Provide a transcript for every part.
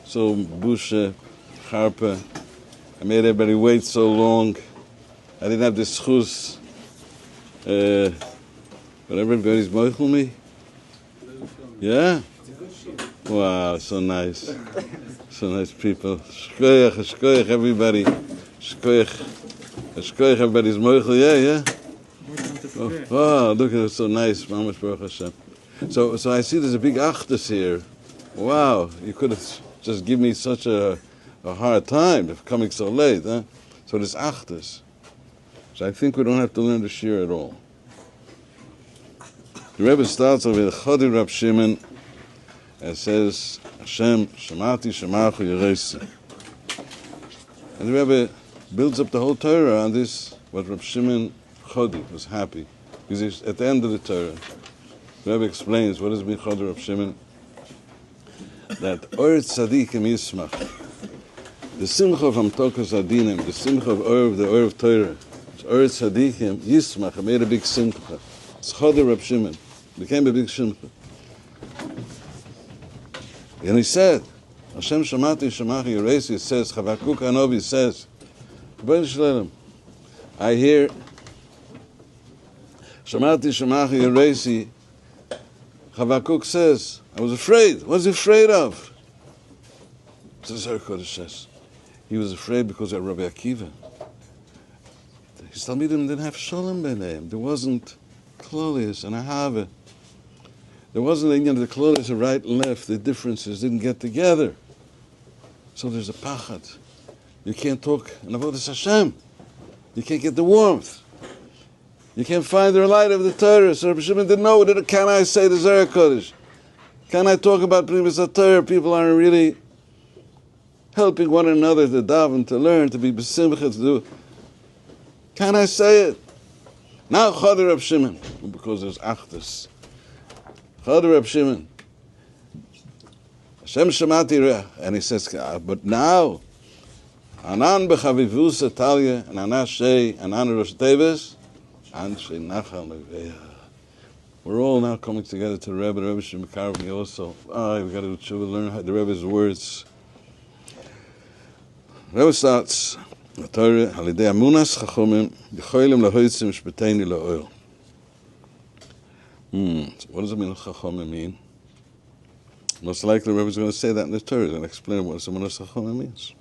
so bushe, harpe. I made everybody wait so long. I didn't have the schus. But everybody's moichel me. Yeah? Wow, so nice. So nice people. Shkoyach, everybody. Shkoyach, everybody's moichel. Yeah. Oh, look at it, so nice. Mamash Baruch Hashem. So I see there's a big achdus here. Wow, you could have just given me such a hard time for coming so late, huh? So there's achdus. So I think we don't have to learn the shiur at all. The Rebbe starts off with Chodir Rab Shimon and says, Hashem, Shemati, Shemachu, Yeresi. And the Rebbe builds up the whole Torah on this, what Rab Shimon Chodir was happy. Because he's at the end of the Torah. The Rebbe explains, what does it mean Chodir Rab Shimon? That Or Tzadik im Yismach, the Simcha of Amtokas Adinim, the Simcha of the Or of Torah, Or Tzadik im Yismach, it made a big Simcha. It's Chodir Rab Shimon. Became a big Simcha. And he said, Hashem Shamati Shemachi Yeresi, it says, Chavakuk Hanovi says, I hear Shamati Shemachi Yeresi. Chavakuk says, I was afraid. What was he afraid of? So the Zohar Kodesh says, he was afraid because of Rabbi Akiva. His Talmidim didn't have Shalom b'neihem. There wasn't Klolius and Ahava. There wasn't the Klolius of right and left. The differences didn't get together. So there's a pachad. You can't talk in Avodas Hashem. You can't get the warmth. You can't find the light of the Torah. So Rabbi Shimon didn't know, can I say the Zohar Kodesh? Can I talk about Primus HaTorah? People aren't really helping one another to daven, to learn, to be besimcha, to do. Can I say it? Now Chodir Rab Shimon, because there's achdus. Chodir Rab Shimon. Hashem Shemati, and he says, but now, Anan b'chavivus Italia, and Anan Shei, Anan Rosh Teves, and Shei Nachal Neveah. We're all now coming together to the Rebbe. The Rebbe should be me also. We got to do tshuva, learn the Rebbe's words. The Rebbe starts the Torah, Halidei Amunas Chachomim, Yecholim Lahoitzim Shpeteini La'oil. So what does it mean, Chachomim mean? Most likely the Rebbe is going to say that in the Torah and explain what Amunas Chachomim means.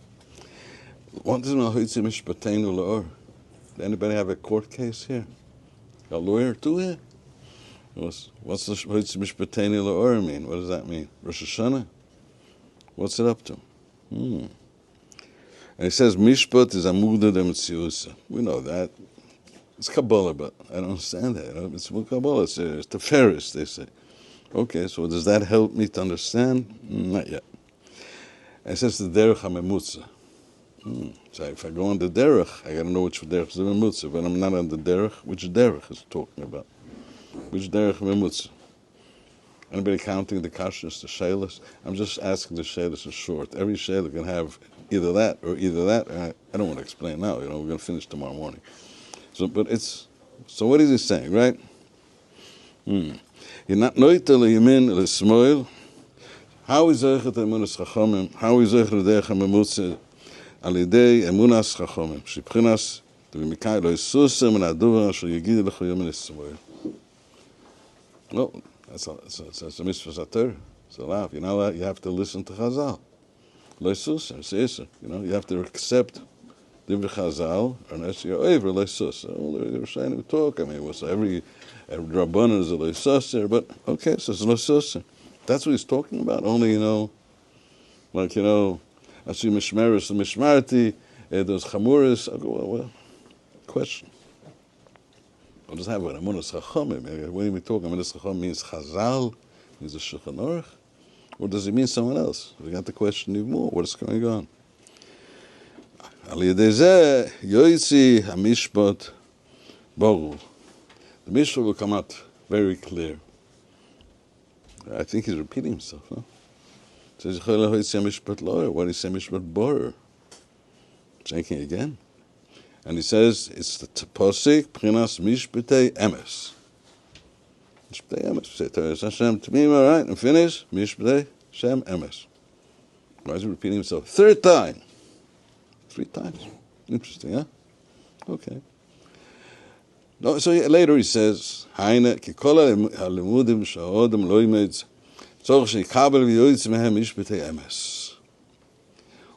What does Lahoitzim Shpeteini La'oil? Does anybody have a court case here? A lawyer too here? What's the Hoitz Mishpateni La'or mean? What does that mean? Rosh Hashanah? What's it up to? And he says, Mishpat is Amuda de Metziusa. We know that. It's Kabbalah, but I don't understand that. It's Kabbalah. It's Teferis, they say. Okay, so does that help me to understand? Not yet. And it says the Derech HaMemutza. So if I go on the Derech, I got to know which Derech is the Memutza. But I'm not on the Derech, which Derech is talking about. Which derech memutza? Anybody counting the kashrus, the shaylas? I'm just asking the shaylas is short. Every shayla can have either that or either that. I don't want to explain now. We're going to finish tomorrow morning. So what is he saying, right? You're not noitel yamin l'smoil. How is zeichet emunas chachamim? How is zeichet derech memutza? Alidei emunas chachamim. Shibchinas t'vimikai lo yisusem and aduva asher yigid lecho yamin l'smoil. Well, that's a mitzvah Torah. It's a laugh. You know that you have to listen to Chazal. You have to accept Divrei Chazal, unless you're over Leisus. They're saying to talk. I mean, every Rabbanan is a Leisus, but okay, so it's Leisus. That's what he's talking about. Only, I see Mishmeris and Mishmarti, those Chamuris. Well, question. What does that have with Amunas Chachamim? What are we talking? Amunas Chachamim means Chazal, means the Shulchan Aruch, or does it mean someone else? We got the question even more. What is going on? Al Yedei Zeh Yoitzi HaMishpat Borul. The Mishpat will come out very clear. I think he's repeating himself. Huh? It says Yoitzi HaMishpat Lo'er. What do you say Mishpat Borur? Checking again. And he says, it's the Tposik, Pchinas Mishpatei Emes. Mishpatei Emes. Say, Torah Hashem Tamim, all right, and finish. Mishpatei Shem Emes. Why is he repeating himself? Third time. 3 times. Interesting, huh? Okay. No, so later he says, Haine, ki kol halimudim sha'odam lo yimed tzorch she'ikabel v'yoyitz mehem mishpatei emes.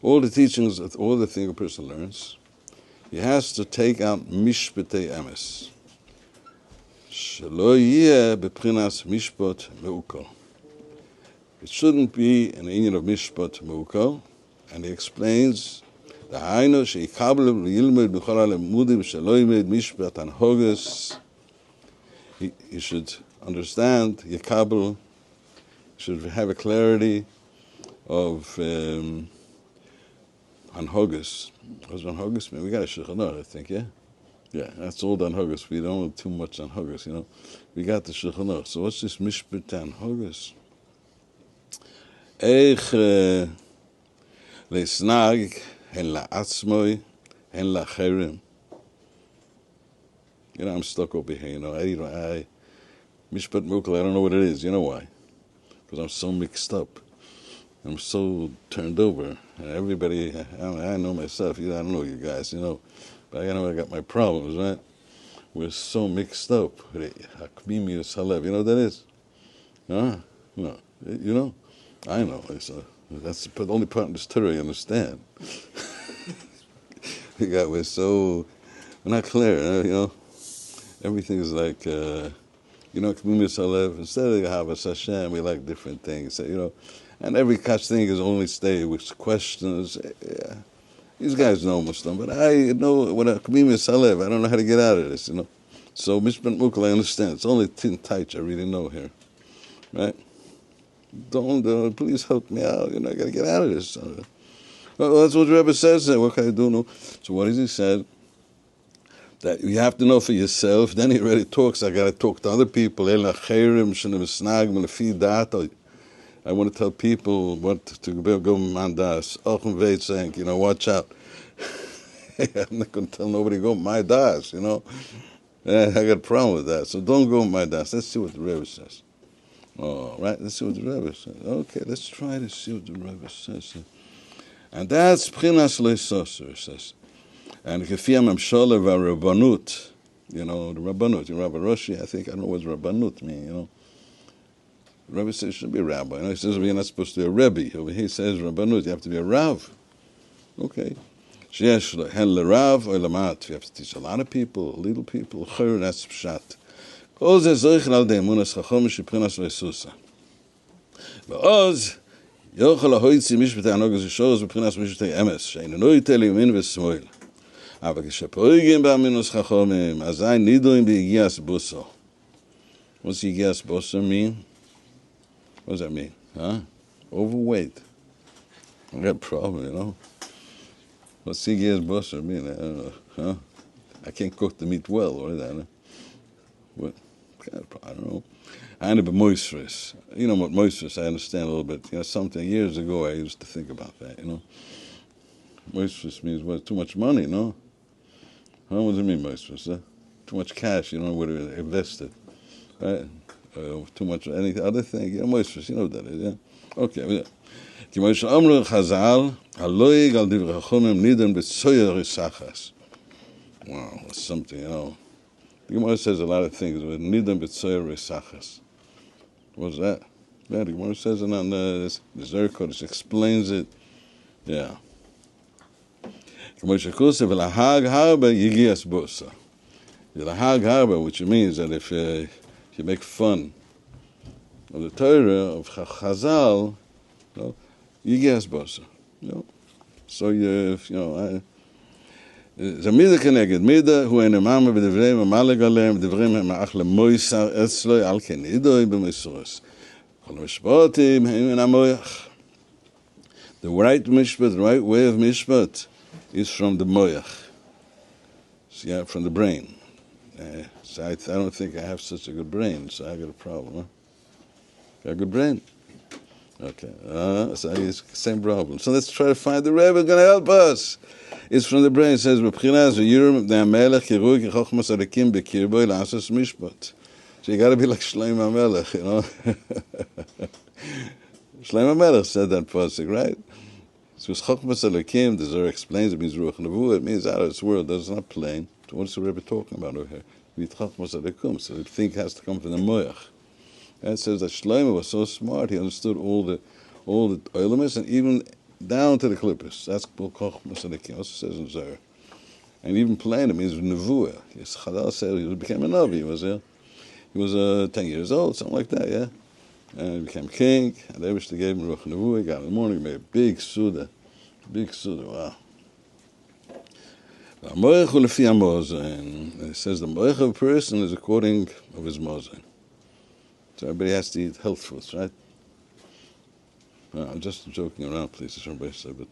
All the teachings, all the thing a person learns, he has to take out mishpatei emes. Shelo yeh b'prinas mishpat me'ukol. It shouldn't be an inyan of mishpat me'ukol, and he explains, the Hainu she'ikabel v'yilmed b'chol halimudim shelo yimed mishpat anhogas. He should understand, Yekabel should have a clarity of Anhogas. What's Anhogas mean? We got a Shulchan Aruch, I think, yeah? Yeah, that's all Anhogas. We don't have too much Anhogas, you know. We got the Shulchan Aruch. So what's this Mishpat Anhogas? Eich le'snag hen la'atzmoi hen la'cherim. You know, I'm stuck over here, you know. Mishpat Mukal, I don't know what it is. You know why? Because I'm so mixed up. I'm so turned over. And everybody, I know myself. I don't know you guys, you know. But I know I got my problems, right? We're so mixed up. Hakmimi Salev. You know what that is? Huh? No. You know? I know. That's the only part in this Torah you understand. We're not clear, you know? Everything is like, you know, instead of Havas Hashem, we like different things, you know. And every catch thing is only stay with questions. Yeah. These guys know Muslim, but I know what a Kamim is Salev. I don't know how to get out of this, you know. So Mishpat Mukal, I understand. It's only Tin Taich I really know here, right? Don't please help me out. You know, I got to get out of this. Well, that's what the Rebbe says there. What can I do? No. So what has he said? That you have to know for yourself. Then he already talks. I got to talk to other people. I want to tell people what to go mandas. Saying, you know, watch out. I'm not going to tell nobody go my das. You know, I got a problem with that. So don't go my das. Let's see what the Rebbe says. All right, let's see what the Rebbe says. Okay, let's try to see what the Rebbe says. And that's Pchinas Le'Soser, says. And Kefiyam Amshola Rabbanut, you know, the Rabbanut, Rabbi Roshi, I don't know what Rabbanut means, you know. The Rebbe says it should be a rabbi. You know, he says you're not supposed to be a Rebbe. Over here he says Rabbanut, you have to be a Rav. Okay. Sheyesh Hen LeRav or Lamat, you have to teach a lot of people, little people, Chur, that's Pshat. Kol Ze Zoichen Al De'emunas Chachom Shepchinas Le'Susa. V'oz, Yochel HaHoitzi Mishpatei Anogas Yishos B'chinas Mishpatei Emes, She'ein Noite Liumin V'Smoil. Aber כשפויגים באמינוס חכמים, אזי נידוים בהגיעס בוסו. What's Yigias Bosa mean? What does that mean? Huh? Overweight. I got a problem, you know. What's Yigias Bosa mean? I don't know. Huh? I can't cook the meat well, or that. What? I don't know. I know, but moistures. You know what moistures, I understand a little bit. You know, something years ago I used to think about that, you know. Moistures means what? Too much money, no? Huh? What does it mean, moistures? Too much cash, you know, where to invest it. Right? Too much any other thing. Yeah, moistures, you know what that is, yeah? Okay, yeah. Wow, that's something, you know. The Gemara says a lot of things. What's that? Yeah, the Gemara says it on the Zohar Kodesh, explains it. Yeah. Which means that if you make fun of the Torah, of Chazal, you know, Yigias Bosa. You know? So you know, זה מידה כנגד מידה, הוא אין אממה בדבריהם, המלג עליהם, בדבריהם הם אך למויסר אצלו, על כן אידוי במסורס. כל המשפטים הם מן המויח. The right mishpat, the right way of mishpat, is from the moyach. So, yeah, from the brain. So I don't think I have such a good brain, so I got a problem, huh? Got a good brain? Okay. So it's the same problem. So let's try to find the Rebbe going to help us. It's from the brain. It says, "B'pchinas v'yirum b'nei hamelech yiru ki chochmas arikim b'kirbo l'asas mishpat." So you got to be like Shlomo HaMelech, you know. Shlomo HaMelech said that pasuk, right? So Chachmas Elokim, the Zohar explains, it means Ruach Nevuah, it means out of this world, that's not plain. So what's the Rebbe talking about over here? It means Chachmas Elokim, so the thing has to come from the Moach. And it says that Shlomo was so smart, he understood all the elements, and even down to the clippers. That's called Chachmas Elokim, also says in Zohar. And even plain, it means Nevuah. Yes, Chadal said he became a Navi, he was 10 years old, something like that, yeah? And he became king, and they gave him Ruach Nevuah. He got in the morning, he made a big Suda, wow. And it says the moich of a person is according of his mozen. So everybody has to eat health foods, right? I'm just joking around, please, as everybody said, but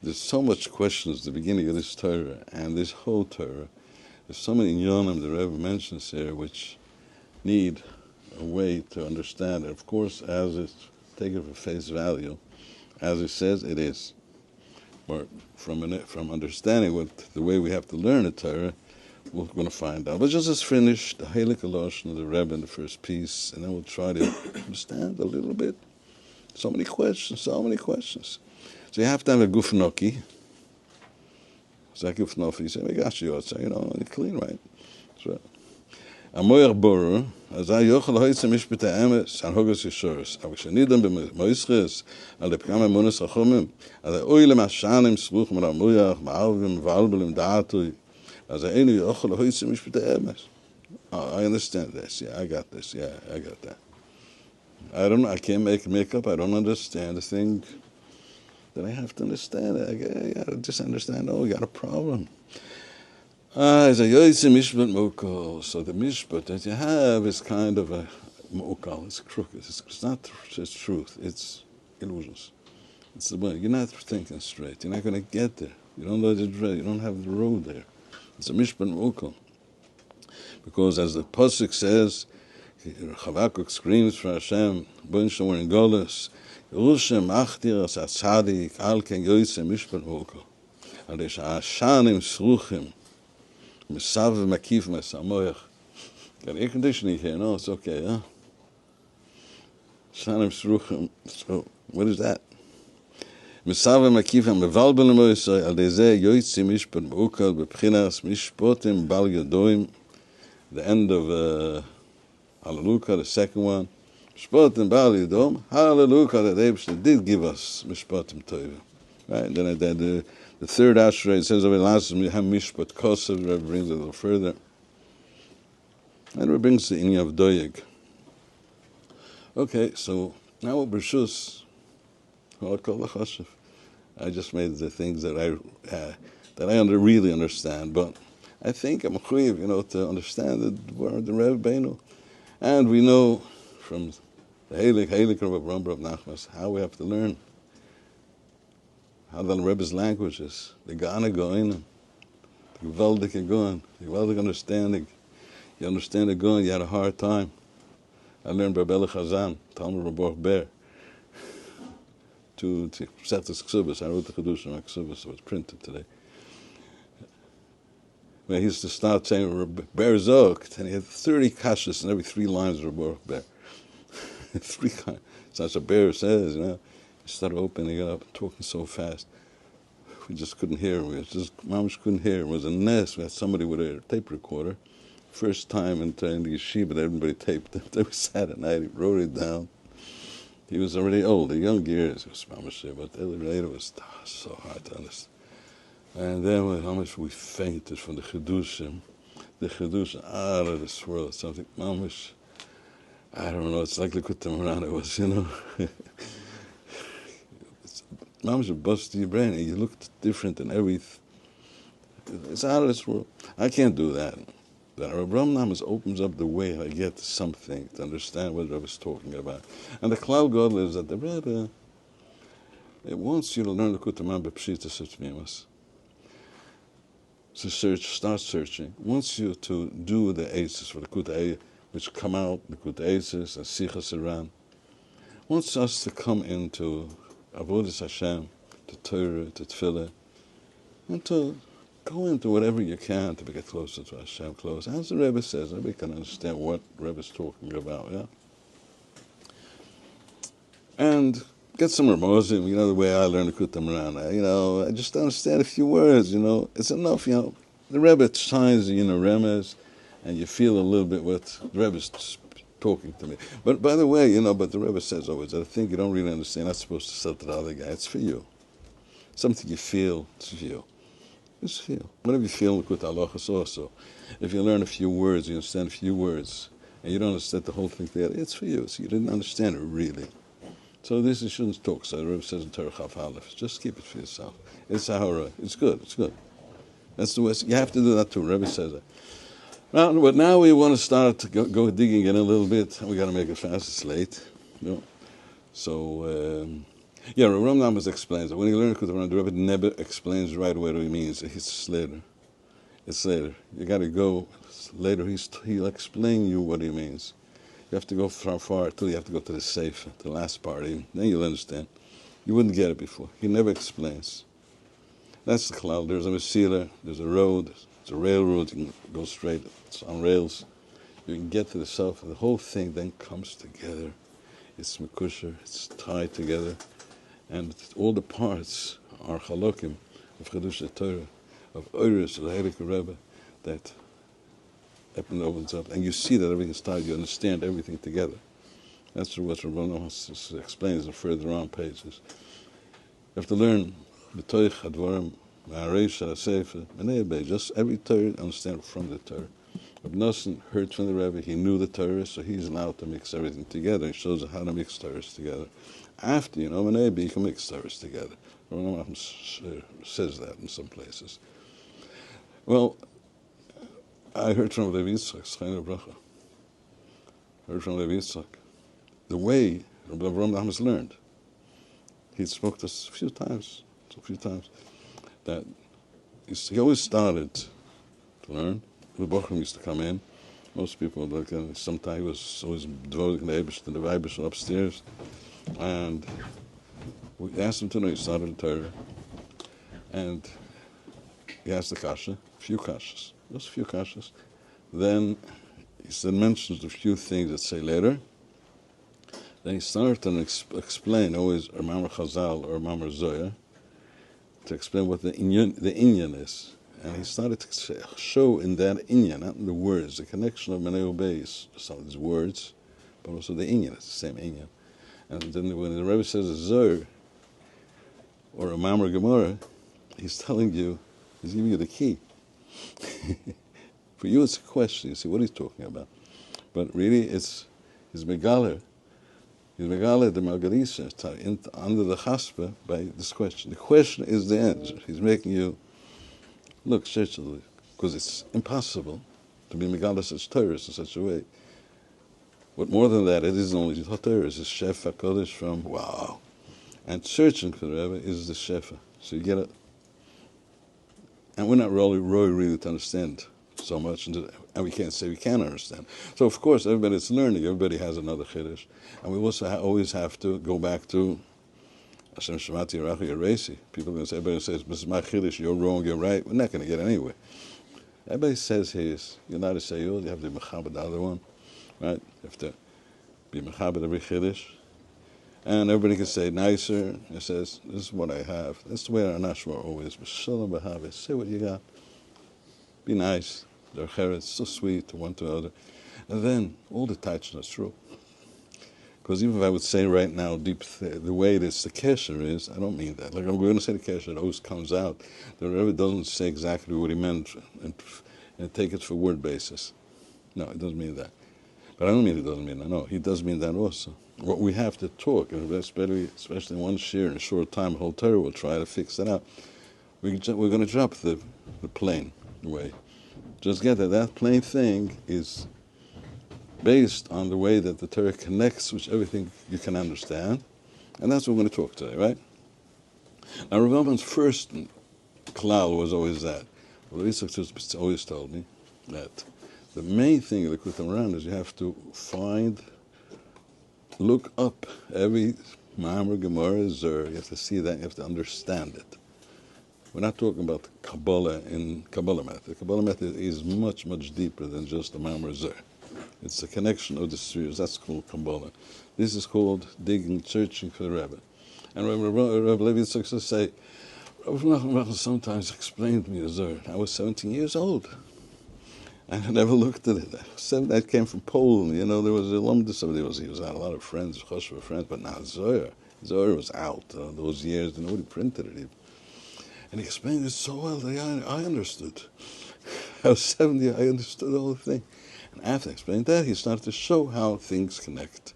there's so much questions at the beginning of this Torah, and this whole Torah. There's so many inyanim the Rebbe mentions here which need a way to understand it. Of course, as it's taken for face value, as it says, it is. But from understanding the way we have to learn the Torah, we're going to find out. But just finish the Heilig Aloshon of the Rebbe in the first piece, and then we'll try to understand a little bit. So many questions. So you have to have a gufnoki. So that gufnoki, you say, I got you, it's clean, right? So, Amoyach Borer, as I yochel hoitze mishpete emes, an hogos yishoros. Aber shenidam b'moischres, al lepkam emunas achomim, as I oilem ashanim sruch mar amoyach, ma'alvim v'albelim da'atui, as I enu yochel hoitze mishpete emes. I understand this, I got this, I got that. I can't make up, I don't understand the thing that I have to understand. I gotta just understand, we got a problem. As a yoytze mishpat mukal, so the mishpat that you have is kind of a mukal, it's crooked, it's not it's truth, it's illusions. It's the way, you're not thinking straight, you're not going to get there, you don't know you don't have the road there. It's a mishpat mukal. Because as the Pasuk says, Kivak screams for Hashem, when we're in Golos, Yerushem achtir as Tzadik, al ken yoytze mishpat mukal. Alesh ashanim sruchim, Mesav makif mesamoyach. Got air conditioning here, no, it's okay, huh? Shanim sruchim. So, what is that? Mesav makif mevalbel moisay al deze yoytzi mishpat mukal bepchinas mishpotim bal yodoim. The end of Hallelujah, the second one. Mishpotim bal yodom. Hallelujah, that Eibshter did give us mishpotim tovim. Right, and then the third Ashrei, it says over the last Mishpat Kosev, the Rebbe brings it a little further. And it brings the Inyan of Doyeg. Okay, so now with Bershus, I just made the things that I really understand, but I think I'm chayiv, to understand the word the Rebbe Beinu. And we know from the Heilig of Rambam of Nachmas how we have to learn. How the Rebbe's language is. The Gana Goin, the Gewaldige Goin, the Gewaldige understanding. You understand the Goin, you had a hard time. I learned by Bele Chazan, Talmud Rabor Ber, to set the Ksubas. I wrote the Chedush on my Ksubas, so it's printed today. When he used to start saying Ber Zok, and he had 30 kashas in every 3 lines of Rabor Ber. 3 kashas. That's what Ber says, He started opening it up and talking so fast. We just couldn't hear him. Mamish couldn't hear him. It was a nest. We had somebody with a tape recorder. First time in the yeshiva that everybody taped it. They sat at night. He wrote it down. He was already old. The young years, it was Mamish, but later it was so hard to understand. And then Mamish, we fainted from the Chedushim. The Chedushim out of this world. Something Mamish, I don't know. It's like Likutim around it was, Mamish would bust your brain, and you looked different than everything. It's out of this world. I can't do that. The Ram Namas opens up the way I get to something, to understand what I was talking about. And the cloud God lives that the Rebbe, it wants you to learn the Kutamam B'Pshita Sutzmimas. To start searching. It wants you to do the Aces for the Kutay, which come out, the Kutaces, and Sichas Iran. Wants us to come into Avodas Hashem, to Torah, to Tefillah, and to go into whatever you can to get closer to Hashem, close. As the Rebbe says, everybody can understand what the Rebbe is talking about, yeah? And Get some Ramozim, the way I learned the Kutam Rana. I just understand a few words, It's enough, The Rebbe shines, Remez, and you feel a little bit what the Rebbe's talking to me. But by the way, but the Rebbe says always, I think you don't really understand, you're not supposed to sell to the other guy. It's for you. Something you feel, it's for you. Just feel. Whatever you feel, with halachas also. If you learn a few words, you understand a few words, and you don't understand the whole thing together, it's for you. So you didn't understand it really. So this you shouldn't talk. So the Rebbe says in Torah Chaf Aleph, just keep it for yourself. It's Sahara. It's good. It's good. That's the way. You have to do that too. The Rebbe says that. Well, but now we want to start to go digging in a little bit. We got to make it fast. It's late. So. Rav Namas explains that when you learn Kutam, the Rebbe never explains right away what he means. It's later. It's later. You got to go later. He'll explain you what he means. You have to go far till you have to go to the Sefer, the last part. Then you'll understand. You wouldn't get it before. He never explains. That's the cloud. There's a Mesilah, there's a road, it's a railroad. You can go straight. It's on rails. You can get to the Sefer. The whole thing then comes together. It's mekusher. It's tied together. And all the parts are chalokim of Chedush Torah, of Oris, the Heilige Rebbe, that opens up, and you see that everything's tied. You understand everything together. That's what Rabban explains in further on pages. You have to learn the Torah, Advarim, Ma'aresh, Sefer, and just every Torah, understand from the Torah. Rabbi Nosson heard from the Rebbe, he knew the Torah, so he's allowed to mix everything together. He shows how to mix Torahs together. After, Maybe you can mix Torahs together. Rabbi says that in some places. Well, I heard from Levi Yitzchak, Schreiner Bracha. Heard from Levi Yitzchak. The way Rabbi Avraham learned, he spoke to us a few times, that he always started to learn. The Bochum used to come in. Most people, sometimes he was always devoted to the Weibish upstairs. And we asked him to know, he started the Torah. And he asked the kasha, a few kashas, just a few kashas. Then he mentions a few things that say later. Then he started to explain always a Mamar Chazal or Mamar Zoya to explain what the inyan is. And he started to show in that inyan, not in the words, the connection of Menei Ubeis, some of these words, but also the inyan, it's the same inyan. And then when the Rebbe says a Zohar or a Mamar Gemara, he's telling you, he's giving you the key. For you, it's a question. You see what he's talking about. But really, it's his Megala. His Megala, the Margarisa, under the Chaspa by this question. The question is the answer. He's making you look, because it's impossible to be Megala such Torah in such a way. But more than that, it isn't only Torah, it's a Shefa Kodesh from wow. And searching for the Rebbe is the Shefa. So you get it. And we're not really to understand so much, and we can't say we can understand. So of course, everybody's learning. Everybody has another chiddush, and we also always have to go back to Hashem Shemati Yerachi Yeresi. People are going to say, everybody says, "This is my chiddush. You're wrong. You're right." We're not going to get anywhere. Everybody says his. You're not a sayul. You have to be mechaber the other one, right? You have to be mechaber every chiddush, and everybody can say nicer. It says, "This is what I have." That's the way our Nashma always. B'shalom b'havet. Say what you got. Be nice. They're cheretz, so sweet to one to the other. And then, all the titles are true. Because even if I would say right now, the way it is, the kesher is, I don't mean that. Like I'm going to say the kesher, it always comes out. The Rebbe doesn't say exactly what he meant and take it for word basis. No, it doesn't mean that. But I don't mean it doesn't mean that. No, he does mean that also. What we have to talk, and especially in one shiur in a short time, the whole Torah will try to fix it out. We're going to drop the plain way. Just get that plain thing is based on the way that the Torah connects with everything you can understand, and that's what we're going to talk today, right? Now, Rav Amnon's first klal was always that. Well, Yitzchak always told me that the main thing in the Kutam Ran is you have to look up every Ma'amar, Gemara, Zer. You have to see that, you have to understand it. We're not talking about Kabbalah in Kabbalah method. The Kabbalah method is much, much deeper than just the Ma'amar Zer. It's the connection of the spheres. That's called Kabbalah. This is called digging, searching for the Rebbe. And Rabbi Levi used to say, Rabbi sometimes explained to me the Zohar. I was 17 years old. And I never looked at it. I came from Poland. There was a alumnus of it. He had a lot of friends, Choshva friends, but not Zohar. Zohar was out those years. Nobody printed it. And he explained it so well that I understood. I was 70, I understood the whole thing. And after I explained that, he started to show how things connect.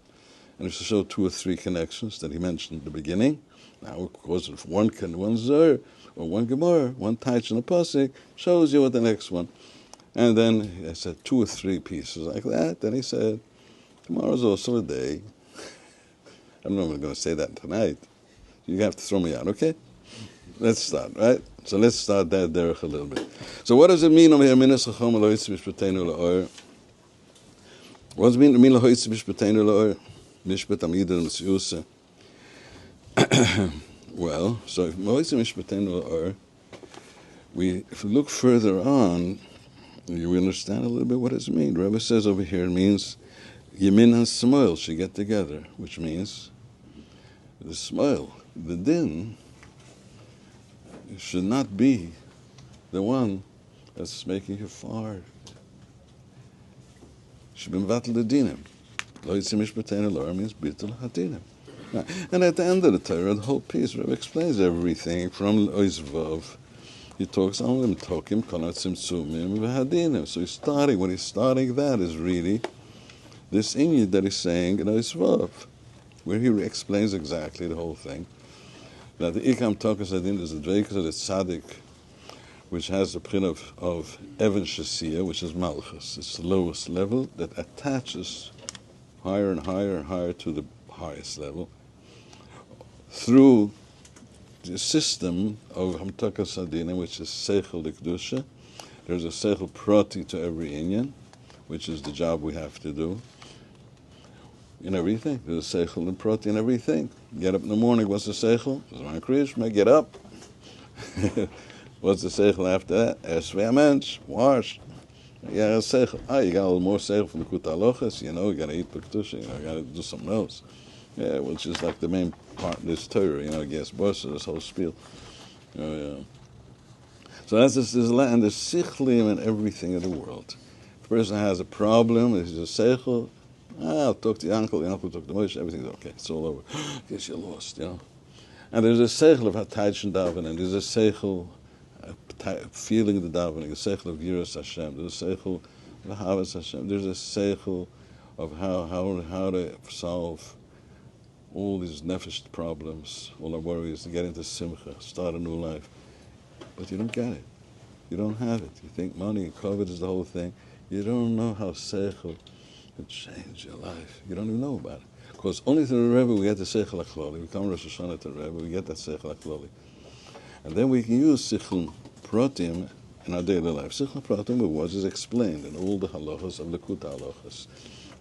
And he used to show 2 or 3 connections that he mentioned at the beginning. Now, of course, if one Zohar, or one Gemara, one Taich and a Pasuk, shows you what the next one. And then I said 2 or 3 pieces like that. Then he said, tomorrow's also a day. I don't know if I'm going to say that tonight. You have to throw me out, okay? Let's start, right? So let's start that derech a little bit. So what does it mean over here? What does it mean? Mishpat Amida Mesiusa. Well, so if we look further on, you understand a little bit what it means. The Rebbe says over here it means Yemin and Smoil should get together, which means the Smoil, the din, should not be the one that's making you far. Should be Mvatel the dinim. Lo Yitzim Mishpatein Elor means Bitul HaDinim. And at the end of the Torah, the whole piece, Rebbe explains everything from Oizvav. He talks on them, Tokim, Konatzim, Tzumim, V'Hadinim. So when he's starting that is really this Inyid that he's saying in Oizvav, where he explains exactly the whole thing. That the Ikam Tokas Adin is the Dveikas of the Tzadik, which has the prin of Evan Shasiyah, which is Malchus. It's the lowest level that attaches higher and higher and higher to the highest level through the system of Hamtakas Adina, which is Seichel L'Kedusha. There's a Seichel Prati to every Inyan, which is the job we have to do in everything. There's a Seichel and Prati in everything. Get up in the morning, what's the Seichel? Krishma, get up. What's the Seichel after that? Esvei Amensh, wash. Yeah, Seichel. You got a little more Seichel from the Kutalochas, you got to eat the Kedusha, you got to do something else. Yeah, which is like the main part of this Torah, I guess, this whole spiel. So that's this land, there's sichlim and everything in the world. If a person has a problem, he's a seichel, I'll talk to the uncle talk to Moshe, everything's okay, it's all over. Guess you're lost, And there's a seichel of hataych and davening, there's a seichel feeling the davening, a seichel of Yiras Hashem, there's a seichel of Havas Hashem, there's a seichel of how to solve all these nefesh problems, all our worries, to get into simcha, start a new life. But you don't get it. You don't have it. You think money and COVID is the whole thing. You don't know how seichel can change your life. You don't even know about it. Because only through the Rebbe we get the seichel HaKloli. We come Rosh Hashanah to the Rebbe, we get that seichel HaKloli. And then we can use seichel pratim in our daily life. Seichel pratim was explained in all the halachas of the Kuta halachas.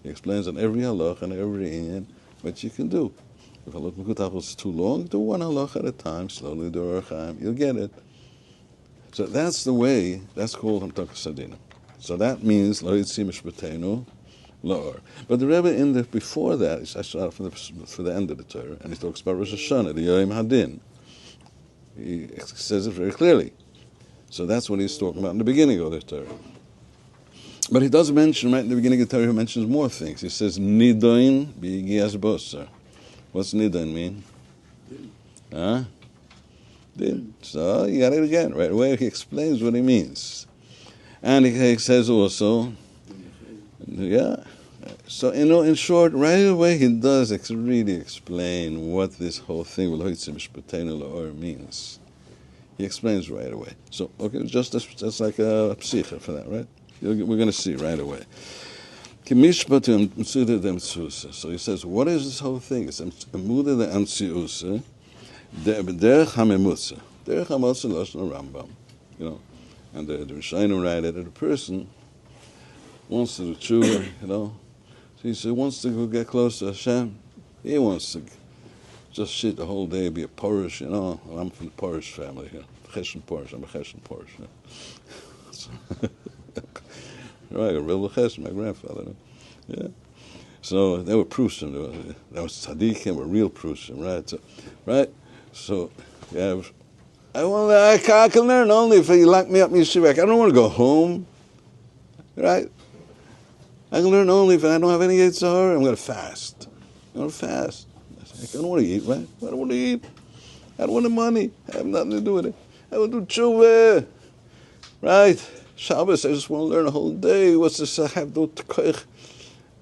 He explains on every halach and every inyan what you can do. If halach Mekutach is too long, do one halach at a time, slowly do Orach Chaim, you'll get it. So that's the way, that's called Hamtakas Adina. So that means Lo Yitzim Mishpateinu La'or. But the Rebbe before that, I started for the end of the Torah, and he talks about Rosh Hashanah, the Yom Hadin. He says it very clearly. So that's what he's talking about in the beginning of the Torah. But he does mention, right in the beginning of the Torah, he mentions more things. He says, Nidoin B'Yigias Bosar. What's Nidoin mean? Huh? Din. So you got it again. Right away he explains what he means. And he says also, so in short, right away he does really explain what this whole thing with means. He explains right away. So, okay, just like a psicha for that, right? We're going to see right away. So he says, what is this whole thing? It's Amuda the Amtsiusa, Derech HaMemutza. Derech HaMemutza Lashon Rambam. And the Rishonim write that a person wants to do tshuva, So he said, wants to go get close to Hashem. He wants to just sit the whole day, be a Porish, I'm from the Porish family here. Cheshen Porish, I'm a Cheshen Porish. Right, a real Cheshen, my grandfather. Yeah. So they were Prussian. There was Tzadikim, were real Prussian, right? So, right? So, yeah, I can learn only if you lock me up in yeshiva. I don't want to go home, right? I can learn only if I don't have any Yitzhar. I'm going to fast. I'm going to fast. I don't want to eat, right? I don't want to eat. I don't want the money. I have nothing to do with it. I want to do tshuva, right? Shabbos, I just want to learn a whole day. What's this? I have no tkoich.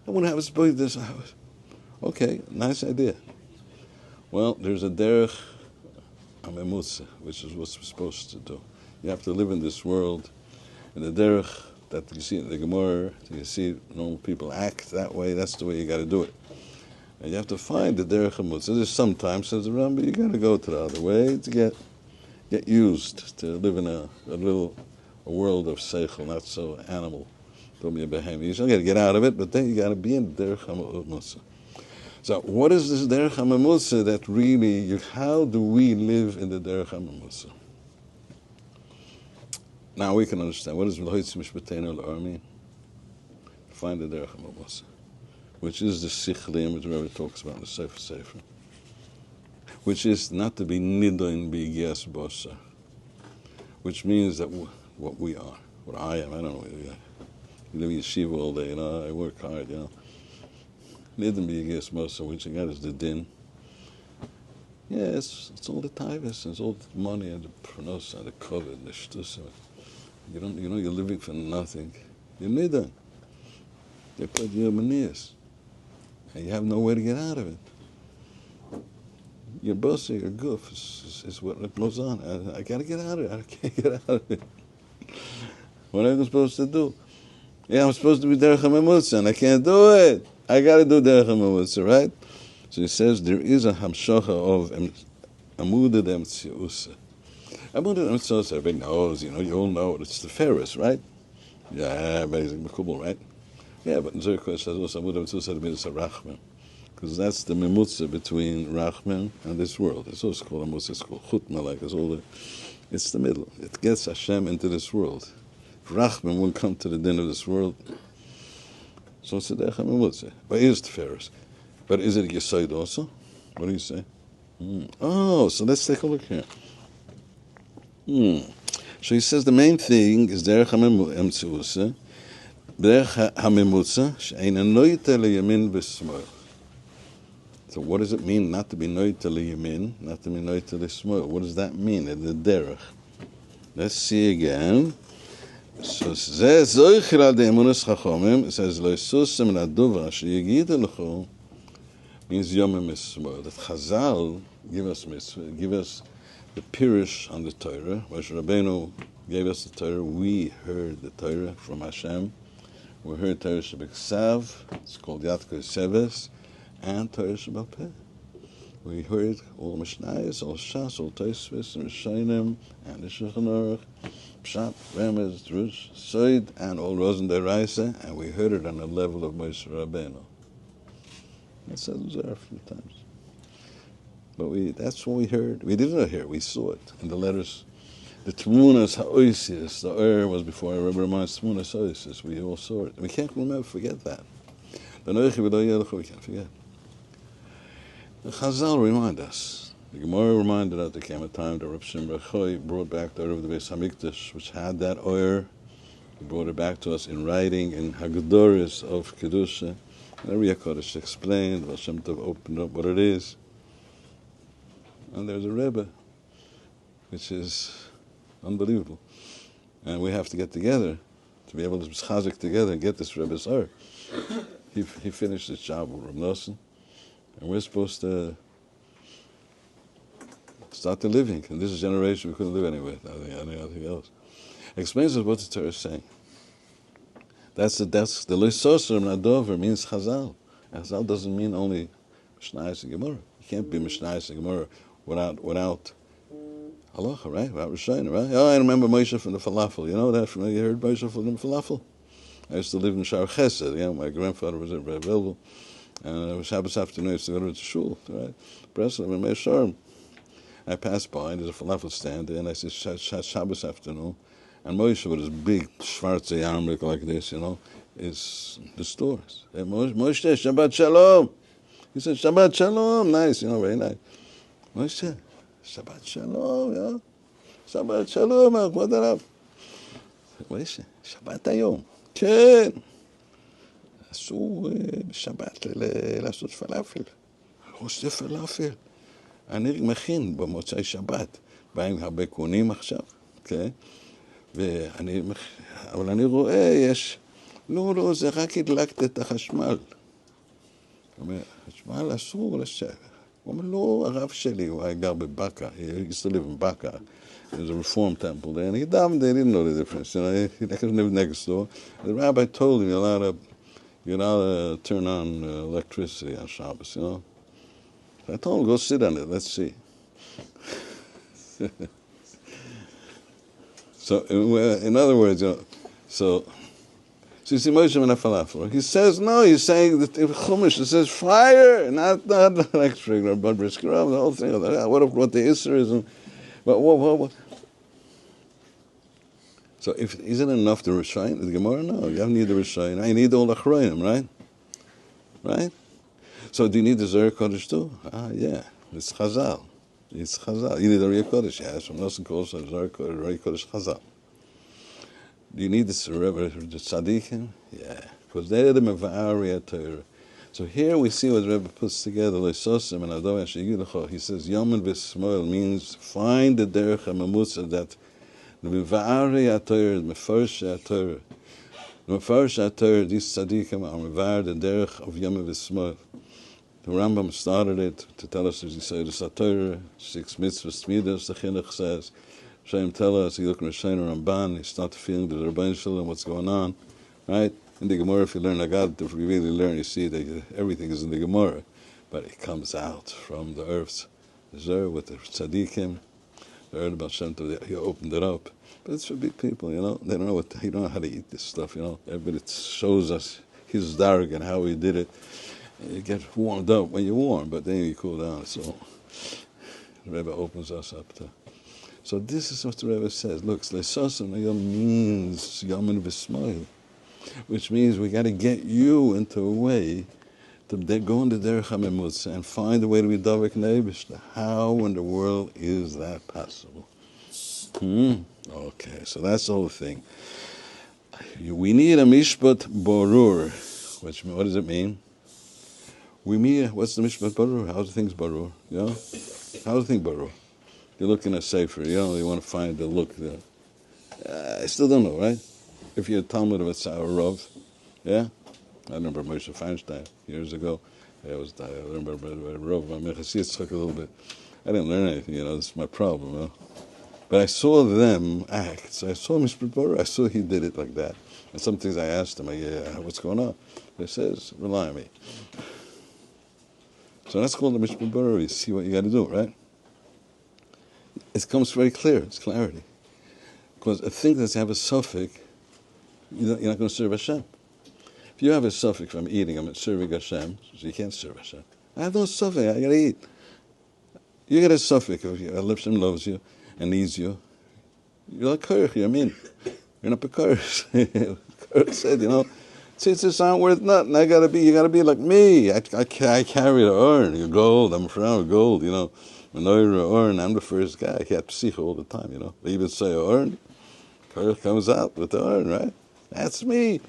I want to have a boy this house. Okay, nice idea. Well, there's a derech amemutza, which is what we're supposed to do. You have to live in this world, in the derech that you see in the Gemara, you see normal people act that way. That's the way you got to do it. And you have to find the derech hamutza. There's sometimes, says the Rambam, you got to go to the other way to get used to live in a world of seichel, not so animal. Don't be a behemoth. You still got to get out of it, but then you got to be in derech hamutza. So, what is this derech hamutza that really? How do we live in the derech hamutza? Now we can understand what does v'loitzi mishpateinu l'or mean. Find the derech hamutza, which is the sichlim, which the Rebbe talks about in the Sefer, which is not to be nidon b'yigas bosa, which means that what we are, what I am. I don't know. You live in yeshiva all day, I work hard, Nidon b'yigas bosa, which again is the din. Yeah, it's all the taivas, it's all the money and the pronosa and the covet and the shtusa. You're living for nothing. You're nidon. They put you in manias, and you have no way to get out of it. Your bossa, your goof is what goes on. I got to get out of it. I can't get out of it. What am I supposed to do? Yeah, I'm supposed to be derech hamemutza, and I can't do it. I got to do derech hamemutza, right? So he says there is a hamshocha of amuda demtziusa. Amuda demtziusa, everybody knows, you all know it. It's the Ferris, right? Yeah, amazing, makubal, right? Yeah, but in Zerko it says also amuda demtziusa means a rachman, because that's the memutza between rachman and this world. It's also called amutza. It's called chutma, like it's the middle. It gets Hashem into this world. If rachman won't come to the din of this world, so it's a derech hamemutza. But it is the Ferris. But is it a Yesod also? What do you say? Oh, so let's take a look here. So he says the main thing is derech hamemutza, derech hamemutza she'eina noita leyamin v'smol. So what does it mean not to be noita leyamin, not to be noita lesmol? What does that mean? The derech. Let's see again. So zeh zoichir al de'emunas chachomim. It says lo yisusem la'dova she'yigida l'cho. Means Yomim Mitzvah. That Chazal give us mitzvah, give us the Pirush on the Torah. Moshe Rabbeinu gave us the Torah. We heard the Torah from Hashem. We heard Torah Shebeksav. It's called Yad Koseves, and Torah Shebal Peh. We heard all Mishnayos, all Shas, all Tosfos, and Rishonim, and the Shulchan Aruch, Pshat, Remez, Drush, Soid, and all Rozen Deraisa, and we heard it on the level of Moshe Rabbeinu. That says there a few times. But that's what we heard. We didn't hear, we saw it in the letters. The Tmunas Ha'oisis, the was before I remember my Tmunas Ha'oisis. We all saw it. We can't forget that. The Noichi V'lo Yelech, we can't forget. The Chazal remind us. The Gemara reminded us there came a time that Reb Shimon Rechoy brought back the Order of the Beis HaMikdash, which had that oil. He brought it back to us in writing, in Haggadoros of Kedusha. And every HaKadosh explained, Hashem Tov opened up what it is. And there's a Rebbe, which is unbelievable. And we have to get together to be able to chazik together and get this Rebbe's art. He finished his job with Reb Nosson, and we're supposed to start the living. In this generation, we couldn't live anyway, anything else. Explains us what the Torah is saying. That's the Leisoser Nadover means Chazal. And Chazal doesn't mean only Mishnayos and Gemara. You can't be Mishnayos and Gemara without halacha, right? Without Rishonim, right? Oh, I remember Moshe from the falafel. You know that? You heard Moshe from the falafel? I used to live in Shar Chesed. My grandfather was at Rebbe Vilvel, and it was Shabbos afternoon. I used to go to the shul, right? Breslov and Meisharim. I passed by, and there's a falafel stand there, and I said Shabbos afternoon. And Moshe with his big schwarze yarmulke like this, is the stores. Hey, Moshe, Shabbat Shalom. He said, Shabbat Shalom. Nice, very nice. Moshe, Shabbat Shalom, Shabbat Shalom, what up? Moshe, Shabbat היום. כן. אסור בשבת לעשות פלאפל. עושה פלאפל. אני מכין במוצאי שבת. באים הרבה קונים עכשיו, כן? אבל אני רואה, לא, זה רק הדלקת את החשמל. הוא אומר, חשמל אסור לשבת. הוא אומר, לא, הרב שלי, הוא היה גר בבקה, he used to live in Baka. There's a reform temple there, and he didn't know the difference. He lived next door. The rabbi told him, you're not to turn on electricity on Shabbos, So I told him, go sit on it, let's see. So, in other words, so you see Moshe Min HaFalafel. He says, no, he's saying that in Chumash, it says fire, not electric, or blood brisker, the whole thing. What the Isser is. What? So isn't it enough to Rishayim? The Gemara? No, you don't need the Rishayim. You need all the Achroinim, right? Right? So do you need the Zohar Kodesh too? Yeah. It's Chazal. You need the Riyah Kodesh. Yes, from Nissan calls the Zohar Kodesh Chazal. Do you need the Tzadikim? Yeah. Because they're the Meva'ari Torah. So here we see what the Rebbe puts together. He says, Yom V'Smoil means find the Derech HaMamutza that the Meva'ari HaTorah, the Mefarsh HaTorah. The Mefarsh HaTorah, these Tzadikim are Mevar the Derech of Yom V'Smoil. The Rambam started it to tell us, as he said, the HaTorah, 6 mitzvahs, Midas, the Chinuch says. Shem tell us, you look at Rishayim Ramban, you start feeling the Rabban Shalom, what's going on, right? In the Gemara, if you learn Agad, if you really learn, you see that everything is in the Gemara, but it comes out from the earth's Zer with the Tzadikim, the earth about Shem Tov, he opened it up. But it's for big people, they don't know you don't know how to eat this stuff, Everybody shows us his darg and how he did it. You get warmed up when you're warm, but then you cool down. So the Rebbe opens us up to. So this is what the Rebbe says. Look, Le'sosam means Yamin V'Smoil, which means we got to get you into a way to go into Derech HaMemutza and find a way to be Davik Neibishter. How in the world is that possible? Okay, so that's the whole thing. We need a Mishpat Borur. What does it mean? What's the Mishpat Borur? How's the things Borur? How's the thing Borur? You're looking at Sefer, you want to find the look there. I still don't know, right? If you're a Talmud of a Rav, I remember Moshe Feinstein years ago. I remember Rav Mechasis a little bit. I didn't learn anything, this is my problem, But I saw them act. So I saw Mishpat Borur. I saw he did it like that. And some things I asked him, what's going on? He says, rely on me. So that's called the Mishpat Borur. You see what you got to do, right? It comes very clear. It's clarity. Because a thing that's have a suffix, you're not going to serve Hashem. If you have a suffix from eating, I'm serving Hashem, so you can't serve Hashem. I have no suffix. I got to eat. You get a suffix. If Hashem loves you and needs you, you're like Kurch. You're not a Kurch. Kurch said, tzitzis aren't worth nothing. You got to be like me. I carry the urn. You're gold. I'm from gold. Menorah, I'm the first guy. I have psicha all the time, They even say urn, Kurch comes out with the urn, right? That's me.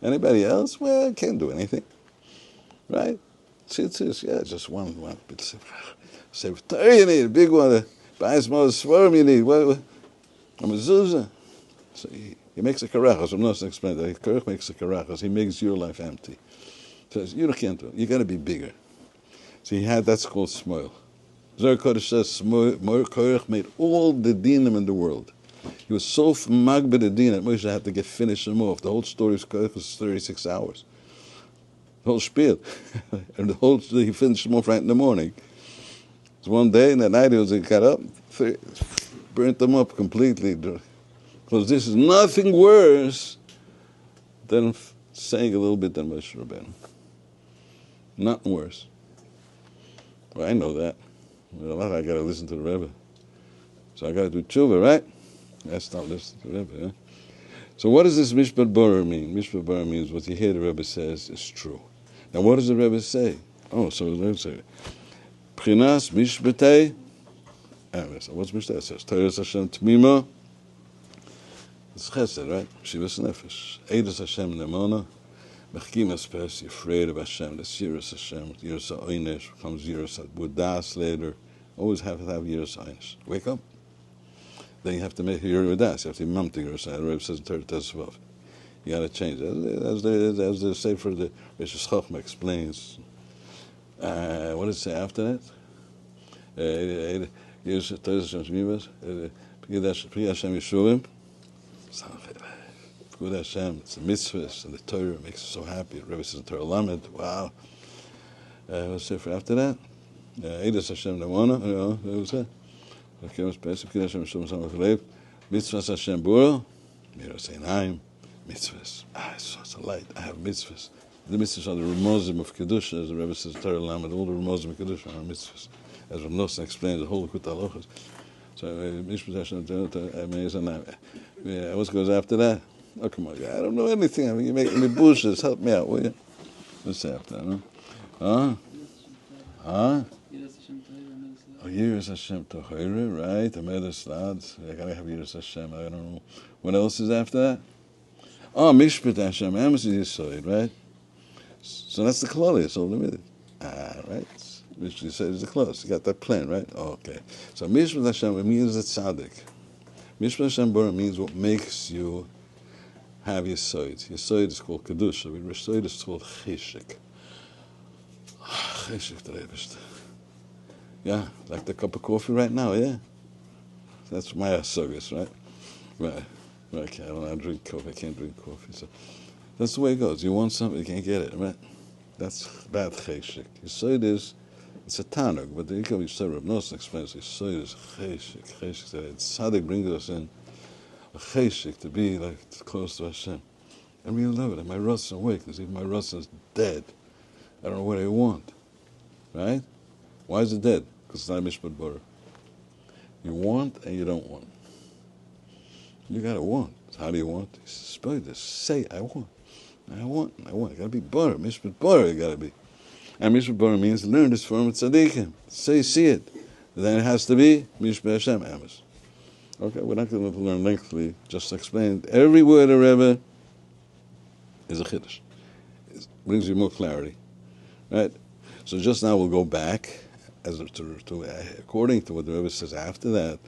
Anybody else? Well, I can't do anything, right? Tzitzis, just one bit. Say, you need a big one. Buy small swarm you need. What? I'm a zuzah. So he makes a karachas. I'm not going to explain that. Kurch makes a karachas. He makes your life empty. Says, you can't do it. You got to be bigger. So that's called smoil. Zohar Kodesh says Kurch made all the dinim in the world. He was so magbed the din that Moshe had to finish him off. The whole story of Kurch was 36 hours. The whole spiel. And he finished him off right in the morning. So one day, in the night, he got up, burnt them up completely. Because this is nothing worse than saying a little bit than Moshe Rabbeinu. Nothing worse. Well, I know that. I got to listen to the Rebbe. So I got to do tshuva, right? I stop listening to the Rebbe. So what does this Mishpat Bora mean? Mishpat Bora means what you hear the Rebbe says is true. Now what does the Rebbe say? Oh, so the Rebbe says, Pchinas Mishpatei Emes. What's Mishpatei? It says, Torah Hashem Tmima. It's Chesed, right? Shivas Nefesh. Eidos Hashem Nemona. Mechkim Espes, you're afraid of Hashem. That's Yiras Hashem. Yiras HaOynesh becomes Yiras HaBudas later. Always have to have Yiras HaOynesh. Wake up. Then you have to make Yiras HaBudas. You have to be Mamti Yiras HaOynesh. The Rebbe says in Torah Tezvav. You got to change it. As the Sefer, the Rosh Chochmah explains. What does it say after that? Yiras Hashem Tmima. Pri Hashem Yeshuvim. Good Hashem, it's the mitzvahs and the Torah makes us so happy. The Rebbe says in Torah Lamed, wow. What's it for after that? Eidos Hashem Nemona, what was that? Mitzvahs Hashem Bura, Miras Einayim, mitzvahs. It's a light, I have mitzvahs. The mitzvahs are the Ramozim of Kedusha, as the Rebbe says in Torah Lamed, all the Ramozim of Kedusha are mitzvahs. As Rav Nosson explains the whole Likutei Halachos. So, Mitzvahs Hashem, what goes after that? Oh, come on, I don't know anything. I mean, you're making me bushes. Help me out, will you? What's after that, huh? Oh, Yiras Hashem Tochera, right? Amedas Lads. I gotta have Yiras Hashem. I don't know. What else is after that? Oh, Mishpat Hashem. Amos is Yisoid, right? So that's the Klali. It's all limited. Right? Which you say is the close. You got that plan, right? Oh, okay. So Mishpat Hashem, it means the Tzadik. Mishpat Hashem Bora means what makes you have your soid. Your soid is called Kedusha. Your soid is called Cheshik. Cheshik Terebishta. Yeah, like the cup of coffee right now, yeah? That's my asogas, right? Right. Okay, I don't drink coffee. I can't drink coffee. So that's the way it goes. You want something, you can't get it, right? That's bad Cheshik. Your soid is, it's a tanug, but the Ikam Yisrael Rav Nosson explains your soid is Cheshik. Cheshik. Tzadik brings us in a cheshik, to be like close to Hashem. I really love it. And my Russ awakens. Even my Russ is dead. I don't know what I want. Right? Why is it dead? Because it's not Mishpat Bora. You want and you don't want. You got to want. How do you want? He says, just say, I want. I want. I want. It got to be Bora. Mishpat Bora, it got to be. And Mishpat Bora means learn this form of Tzadikim. So you see it. Then it has to be Mishpat Hashem Amos. Okay, we're not going to learn lengthily. Just explain. Every word of Rebbe is a chiddush. It brings you more clarity, right? So just now we'll go back, according to what the Rebbe says after that.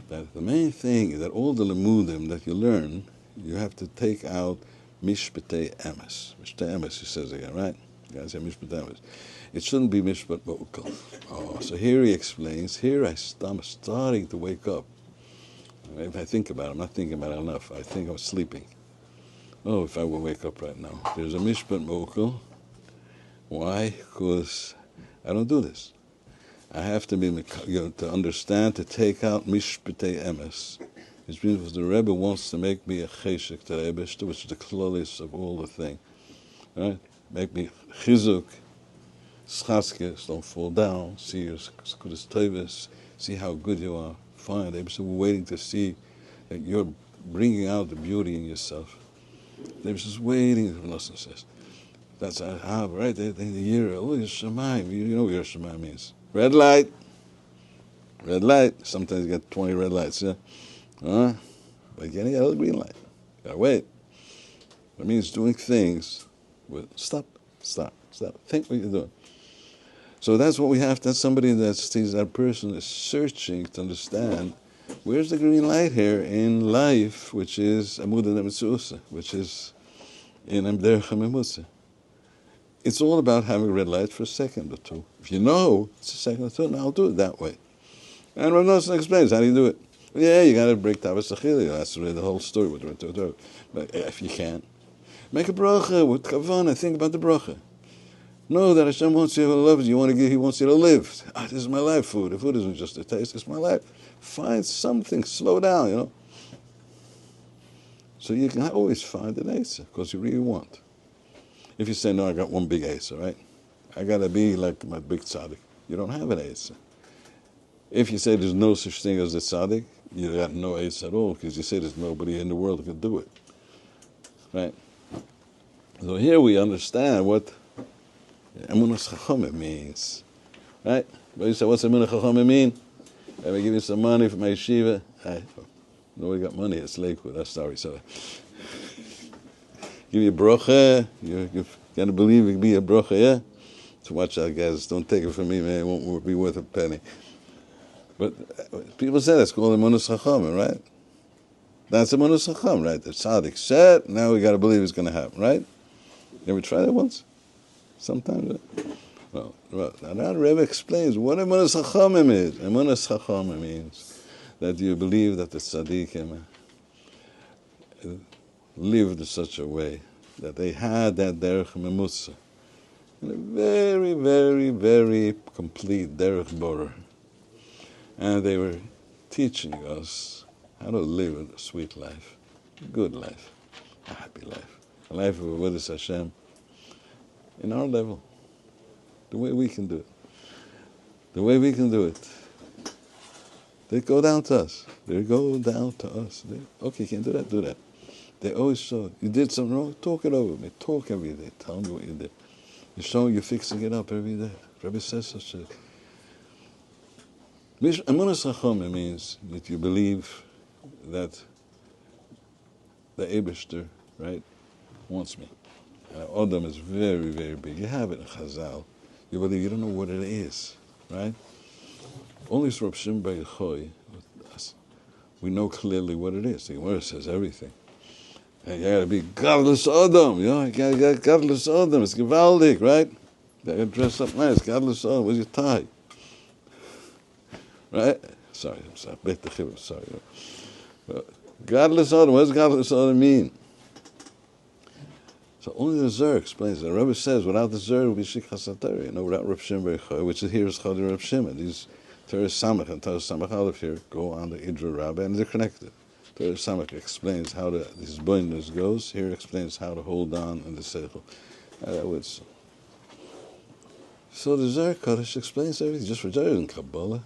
That the main thing is that all the lemudim that you learn, you have to take out mishpatei emes. Mishpatei emes, he says again, right? You guys say mishpatei emes. It shouldn't be mishpat ma'ukal. Oh, so here he explains. Here I'm starting to wake up. If I think about it, I'm not thinking about it enough. I think I'm sleeping. Oh, if I will wake up right now. There's a mishpat mokal. Why? Because I don't do this. I have to be, to understand, to take out mishpatei emes. Which means the Rebbe wants to make me a cheshik to the Rebbe, which is the klolis of all the thing. Right? Make me chizuk, schaskes, don't fall down, see your skudas tevis, see how good you are. Fine. They were waiting to see that you're bringing out the beauty in yourself. They were just waiting, as Nosson says. That's right? The year, oh, Yerushalayim. You know what Yerushalayim means. Red light. Red light. Sometimes you get 20 red lights, yeah? But again, you got a green light. You gotta wait. It means doing things with stop. Think what you're doing. So that's what we have. That's somebody that sees that person is searching to understand where's the green light here in life, which is Amudah Nemitzusa, which is in Derech HaMimutza. It's all about having a red light for a second or two. If you know it's a second or two, now I'll do it that way. And Rav Nosson explains how do you do it. Yeah, you got to break Tavas Achili. That's really the whole story. But if you can, make a bracha with kavanah. Think about the bracha. Know that Hashem wants you to love you. He wants you to live. This is my life. Food. The food isn't just a taste. It's my life. Find something. Slow down. So you can always find an Asa because you really want. If you say, no, I got one big Asa, right? I got to be like my big Tzadik. You don't have an Asa. If you say there's no such thing as a Tzadik, you got no Asa at all because you say there's nobody in the world who can do it. right? So here we understand what Emunas Chachomim means, right? But you say, what's Emunas Chachomim mean? Let me give you some money for my yeshiva. Nobody got money, it's Lakewood, that's sorry. Give you a bracha, you gotta believe it can be a bracha, yeah? So watch out, guys, don't take it from me, man, it won't be worth a penny. But people say that's called Emunas Chachomim, right? That's Emunas Chacham, right? The Tzadik said, now we gotta believe it's gonna happen, right? You ever try that once? Sometimes? Well, now the Rebbe explains what Emunas Chachamim is. Emunas Chachamim means that you believe that the Tzadikim lived in such a way that they had that derech memusa in a very, very, very complete derech borah. And they were teaching us how to live a sweet life, a good life, a happy life, a life of avodas Hashem in our level, the way we can do it. The way we can do it. They go down to us. They go down to us. Okay, you can't do that, do that. They always show, you did something wrong, talk it over with me. Talk every day. Tell me what you did. You're showing you're fixing it up every day. Rabbi says such a... Emunas Chachomim means that you believe that the Eibishter, right, wants me. Odom is very, very big. You have it in Chazal. You believe you don't know what it is, right? Only Rav Shimon Bar Yochai, we know clearly what it is. The Gemara says everything. And you gotta be godless Odom, you know, you gotta get godless Odom. It's gewaldig, right? You gotta dress up nice, godless Odom. Where's your tie? Right? Sorry, I'm sorry. Godless Odom, what does godless Odom mean? So only the Zer explains it. The Rebbe says, without the Zer, it would be Shikhas HaTorah. You know, without Rav Shimon Bar Yochai, which is here is Chadi Rav Shimon. These Torah Samach and Torah Samach Aleph here go on the Idra Rabbah, and they're connected. Torah Samach explains how this blindness goes. Here explains how to hold on in the Seichel. So the Zer Kodesh explains everything. Just for Zer in Kabbalah.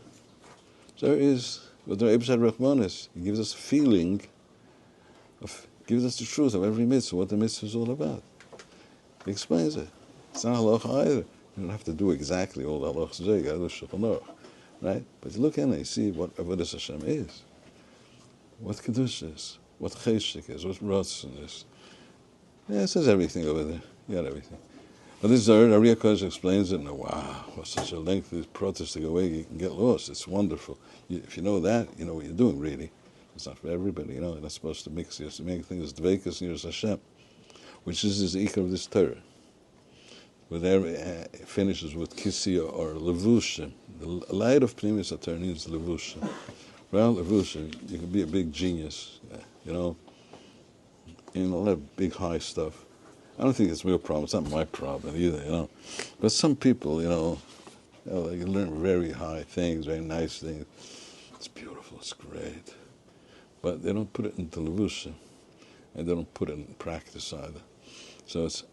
Zer is what the Rebbe said, Rachmanis. He gives us a feeling, gives us the truth of every mitzvah, what the mitzvah is all about. He explains it. It's not halacha either. You don't have to do exactly all the halachas. You got to do Shulchan Aruch, right? But you look in it, you see what avodas Hashem is, what kedusha is, what cheshik is, what ratzon is. Yeah, it says everything over there. You got everything. But this Zohar, Ariya Kodesh explains it, and wow, what's such a lengthy protest to go away, you can get lost. It's wonderful. If you know that, you know what you're doing, really. It's not for everybody, you know. You're not supposed to mix. You have to make things dveikus and Yiras Hashem, which is the ikar of this Torah. Where there it finishes with kisiya or levushim. The light of Pnimis HaTorah needs levushim. Well, levushim, you can be a big genius, you know, in a lot of big high stuff. I don't think it's a real problem. It's not my problem either, you know. But some people, you know, they can learn very high things, very nice things. It's beautiful, it's great. But they don't put it into levushim, and they don't put it in practice either. So it's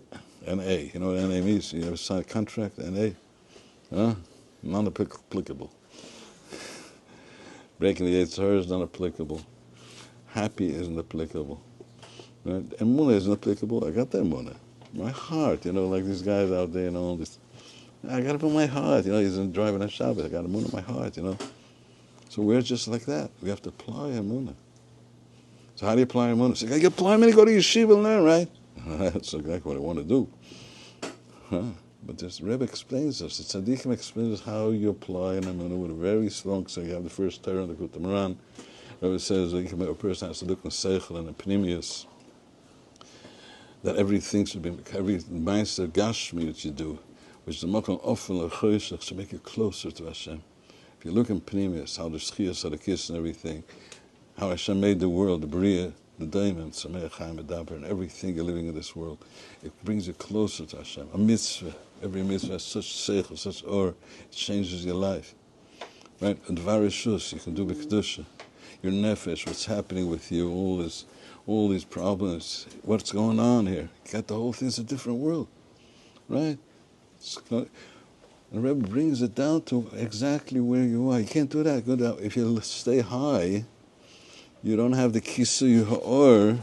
N.A. You know what N.A. means? You ever sign a contract? N.A.? Huh? Non-applicable. Breaking the Yetzer Hara is not applicable. Happy isn't applicable. Right? Emunah isn't applicable. I got that emunah. My heart, you know, like these guys out there, you know, this. I got it in my heart, you know, he's driving on Shabbos. I got emunah in my heart, you know. So we're just like that. We have to apply emunah. So how do you apply emunah? So you apply emunah, go to yeshiva and learn, right? That's exactly what I want to do. But this Rebbe explains this. The Tzadikim explains how you apply an emunah with a very strong. So you have the first Torah and the Kut Maran. Rebbe says that a person has to look in seichel and in pnimius. That everything should be, every meister gashmi that you do, which is the makom ofel lechoshech, should make you closer to Hashem. If you look in pnimius, how the schiyas, how the kiss and everything, how Hashem made the world, the bria, the diamond, Samei Chaim Medaber, and everything you're living in this world, it brings you closer to Hashem. A mitzvah, every mitzvah has such seichel, such or, it changes your life. Right? And dvarishus, you can do b'kedusha. Your nefesh, what's happening with you, all these problems, what's going on here? You got the whole thing, it's a different world. Right? And the Rebbe brings it down to exactly where you are. You can't do that. If you stay high, you don't have the kisui ha'or,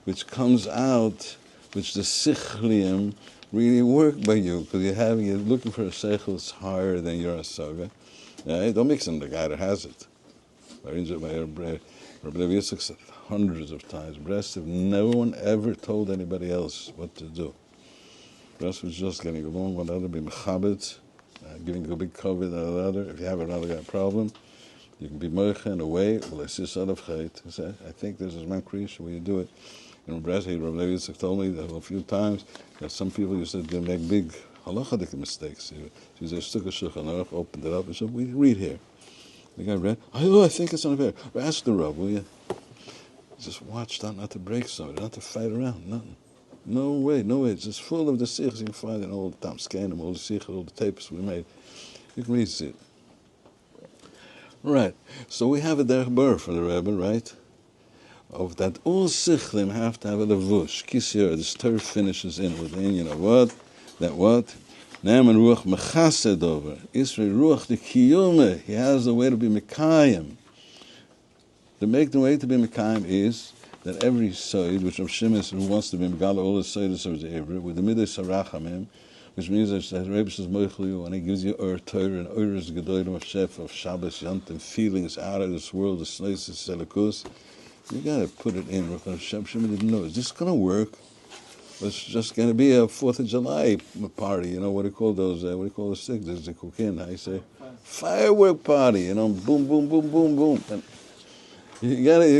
which comes out, which the sichlium really work by you, because you're looking for a seichel that's higher than your asaga. Don't mix in the guy that has it. Rabbi Yitzchak said hundreds of times, Breslev, no one ever told anybody else what to do. Breslev was just getting along with other, be mechabit, giving a big cover to the other. If you have another guy problem, you can be moicha in a way. Well, I think there's a man creation where you do it. And Rabbi Yitzchak told me that a few times that some people used to make big halachic mistakes. He said, "Stuck a shulchan aruch, opened it up, and said, we read here." The guy read, I think it's unfair. Ask the Rav, will you? Just watch that, not to break somebody, not to fight around, nothing. No way. It's just full of the sikhs. You can find it in all the Tamskenim, all the sikhs, all the tapes we made. You can read it. Right. So we have a derech bur for the Rebbe, right? Of that all sichlim have to have a levush. Kisir, this Torah finishes in with the union of what? That what? Naaman ruach mechased over. Israel ruach the kiyume. He has the way to be mekayim. The way to be mekayim is that every soid, which Rav Shimon who wants to be megala all the soids of the Eivra, with the midah sarachamim, which means that Rebbe says moichliu, and he gives you Torah and Oiris gedolim of Shef of Shabbos Yantim feelings out of this world, the snois of Selikus. You got to put it in. Rav Shimon didn't know. Is this going to work? It's just going to be a 4th of July party. You know what do you call those? What do you call the stick? There's a cocaine. How you say? Firework party. You know, boom, boom, boom, boom, boom. And you gotta be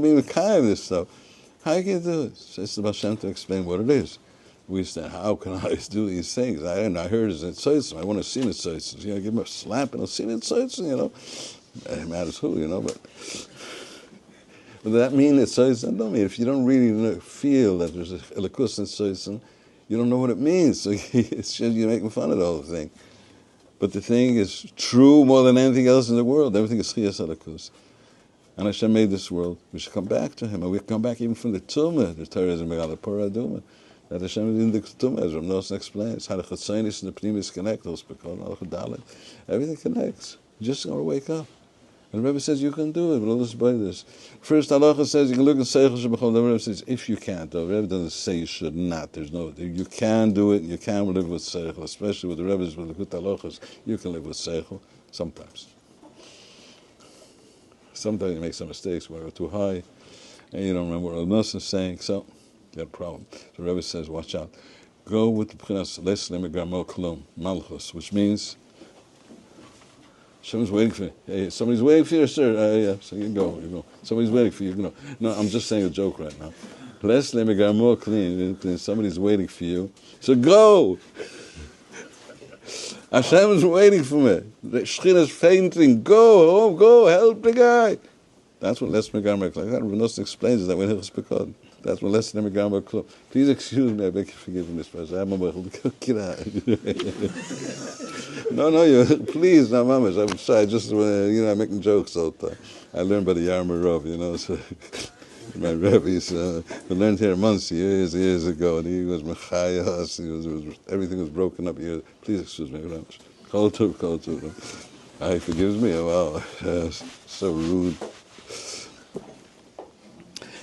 Mekayim of this stuff. How you can do it? So it's about Hashem to explain what it is. We said, how can I do these things? I heard it's in Tzaitzim. I want to see it in Tzaitzim. You know, give him a slap and I'll see it in Tzaitzim, you know. It matters who, you know, but does that mean it's Tzaitzim? Don't mean if you don't really feel that there's a Elikus in Tzaitzim, you don't know what it means. So it's just you're making fun of the whole thing. But the thing is true more than anything else in the world. Everything is Chiyas Elikus. And Hashem made this world. We should come back to Him. And we come back even from the Tumah. The Torah is in Megala Pura Duma. That Hashem is in the Tumah, as Rav Nosson explains. How the Chatzonis and the Pnimis connect. Everything connects. You just got to wake up. And the Rebbe says you can do it, but let's buy this. First halacha says you can look at Seichel Shebechol. The Rebbe says if you can't, though. The Rebbe doesn't say you should not. You can do it, and you can live with Seichel, especially with the Rebbe's with the good halachas. You can live with Seichel sometimes. Sometimes you make some mistakes where you're too high, and you don't remember what Rav Nosson is saying, so you got a problem. So the Rebbe says, watch out. Go with the P'chinas Les Lemegrar Mo Klum, Malchus, which means Someone's waiting for you. Hey, somebody's waiting for you, sir. Yeah, so you go. Somebody's waiting for you. No, I'm just saying a joke right now. Let's let me get more clean. Somebody's waiting for you. So go. Hashem is waiting for me. The Shechina's fainting. Go, help the guy. That's what Les Megamar like that. Rav Nosson explains that when he'll speak on. That's what Les Megamar Club. Please excuse me, I beg your forgiveness, Pastor. I'm a get out. No, please, no, mamas. I'm sorry. Just I'm making jokes all the time. I learned by the Yarmar Rav, so my Rebbe, I learned here months, years ago, and he was mechayas. Everything was broken up. Please excuse me. Call to. He forgives me. Wow, so rude.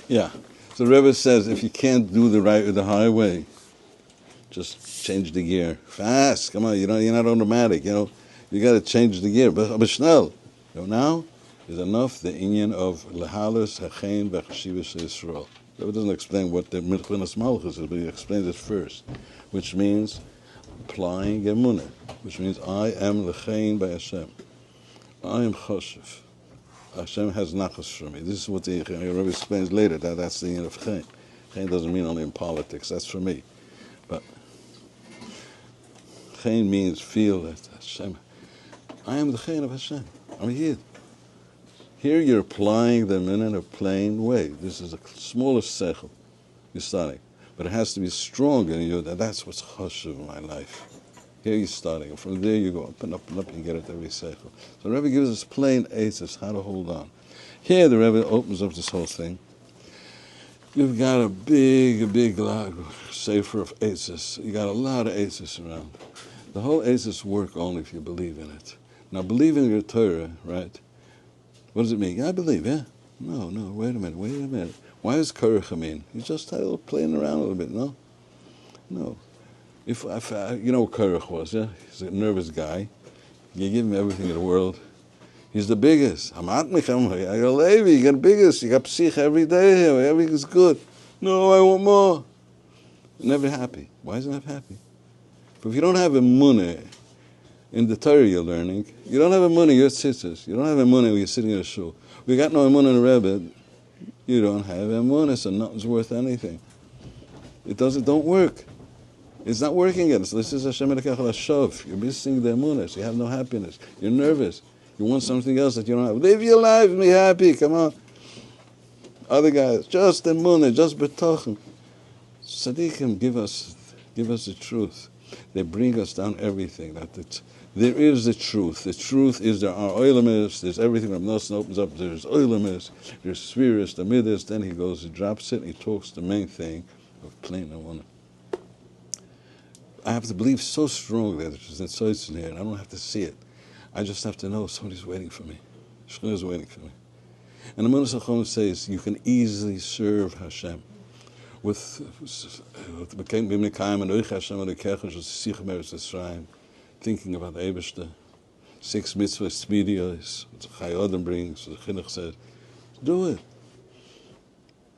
Yeah. So the Rebbe says if you can't do the highway, just change the gear fast. Come on, you're not automatic. You got to change the gear. But schnell. Now is enough the inyan of lehalus hachein v'chashivas Yisrael. The Rebbe doesn't explain what the milchunas malchus is, but he explains it first, which means applying emunah, which means I am lechein by Hashem. I am choshev. Hashem has nachas for me. This is what the Rebbe explains later. That's the end of chen. Chen doesn't mean only in politics. That's for me. But chen means feel that Hashem. I am the chen of Hashem. I'm here. Here you're applying them in a plain way. This is the smallest sechel you're starting. But it has to be strong in you. That's what's chashuv in my life. Here you're starting. From there you go up and up and up and get it every seichel. So the Rebbe gives us plain aces, how to hold on. Here the Rebbe opens up this whole thing. You've got a big sefer of aces. You got a lot of aces around. The whole aces work only if you believe in it. Now believe in your Torah, right? What does it mean? I believe, yeah. No, wait a minute. Why is Korach mean? He's just playing around a little bit, no? No. If you know what Korach was, yeah? He's a nervous guy. You give him everything in the world. He's the biggest. I got Levi, you got the biggest. You got Psich every day. Everything's good. No, I want more. Never happy. Why is he not happy? But if you don't have a munah in the Torah you're learning, you don't have a munah, you're tzitzis. You don't have a munah when you're sitting in a shul. We got no munah in the Rebbe. You don't have a munah, so nothing's worth anything. Don't work. It's not working yet. So this is Hashem Elokecha L'Shov. You're missing the munah. So you have no happiness. You're nervous. You want something else that you don't have. Live your life, be happy. Come on. Other guys, just the munah, just betochen. Tzadikim give us the truth. They bring us down everything. There is the truth. The truth is there are oilamis. There's everything. Rav Nosson opens up. There's oilamis. There's spheres, the midas. Then he goes, he drops it, and he talks the main thing of plain amunah. I have to believe so strongly that there's insights in here, and I don't have to see it. I just have to know somebody's waiting for me. Shechina is waiting for me. And the Amunah Chacham says you can easily serve Hashem with thinking about the Eibishter, 6 mitzvahs, tzmidios, what the Chai Adam brings, what the Chinuch says. Do it.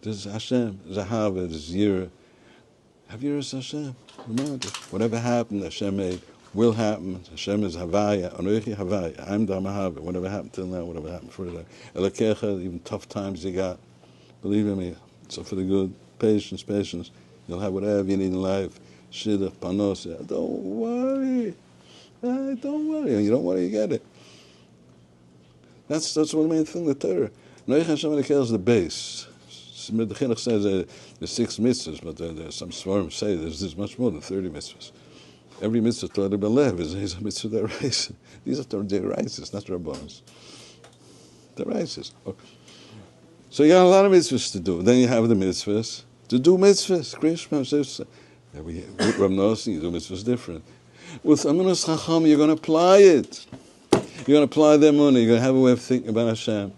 There's Hashem, there's Ahava, there's Yira. Have Yiras Hashem. Remember, whatever happened, Hashem made will happen. Hashem is Havaya, Anoichi Havaya. I'm the Mahava. Whatever happened till now, whatever happened further. Elokecha, even tough times you got. Believe in me, so for the good. Patience. You'll have whatever you need in life. Shidduch, panos. Don't worry. Don't worry. You don't worry, you get it. That's one main thing, the Torah. Noich Hashem Elokecha is the base. The Chinuch says there's 6 mitzvahs, but there's some svarim say there's much more than 30 mitzvahs. Every mitzvah Torah belev is a mitzvah deraisa. These are Torah deraises, not Rabbanos. Deraises. So you got a lot of mitzvahs to do. Then you have the mitzvahs to do mitzvahs. Krishma, with Rav Nosson, you do mitzvahs different. With Amunah Chacham, you're going to apply it. You're going to apply the emunah. You're going to have a way of thinking about Hashem.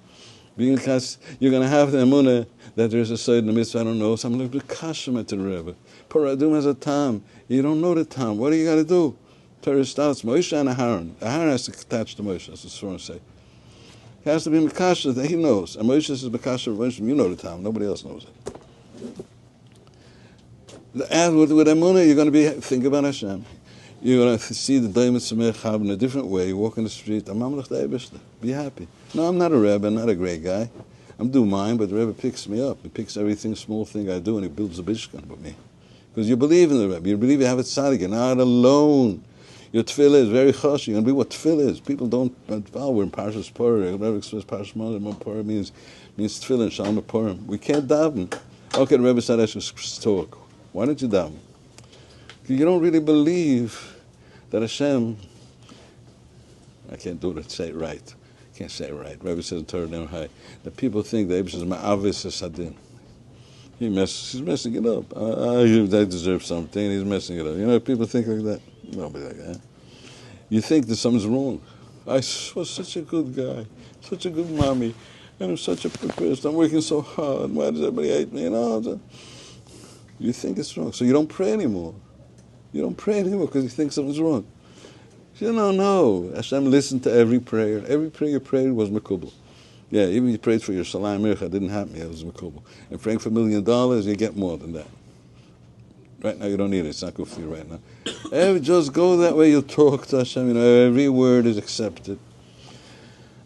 You're going to have the emunah that there's a side in the mitzvah, I don't know, so I'm going to be kashima to the Rebbe. Paradum has a tam. You don't know the tam. What do you got to do? Torah starts, Moshe and Aharon. Aharon has to attach to Moshe, as the Swarm say. He has to be Makasha that he knows. And Moshe says Makasha of Moshe, you know the tam. Nobody else knows it. And with emunah, you're going to be think about Hashem. You're going to see the Daimon Samech in a different way. You walk in the street, be happy. No, I'm not a Rebbe, I'm not a great guy. I'm doing mine, but the Rebbe picks me up. He picks everything, small thing I do, and he builds a bishkan with me. Because you believe in the Rebbe. You believe you have a tzaddik. You're not alone. Your tefillah is very chosh. You're going to be what tefillah is. People don't, we're in Parshas Torah. The Rebbe explains Parshas Torah means tefillah and Shalom Purim. We can't daven. Okay, the Rebbe said I should talk. Why don't you daven? Because you don't really believe that Hashem, I can't do it, say it right. Can't say it right. Rebbe says in Torah down high that people think that Abish is ma'avis esadin. He's messing it up. I deserve something. He's messing it up. You know, people think like that. Nobody like that. You think that something's wrong. I was such a good guy, such a good mommy, and I'm such a good person. I'm working so hard. Why does everybody hate me? You think it's wrong, so you don't pray anymore. You don't pray anymore because you think something's wrong. No. Hashem listened to every prayer. Every prayer you prayed was makubal. Yeah, even you prayed for your Salam Mircha, didn't happen yet, it was makubal. And praying for $1 million, you get more than that. Right now you don't need it, it's not good for you right now. Just go that way, you'll talk to Hashem, every word is accepted.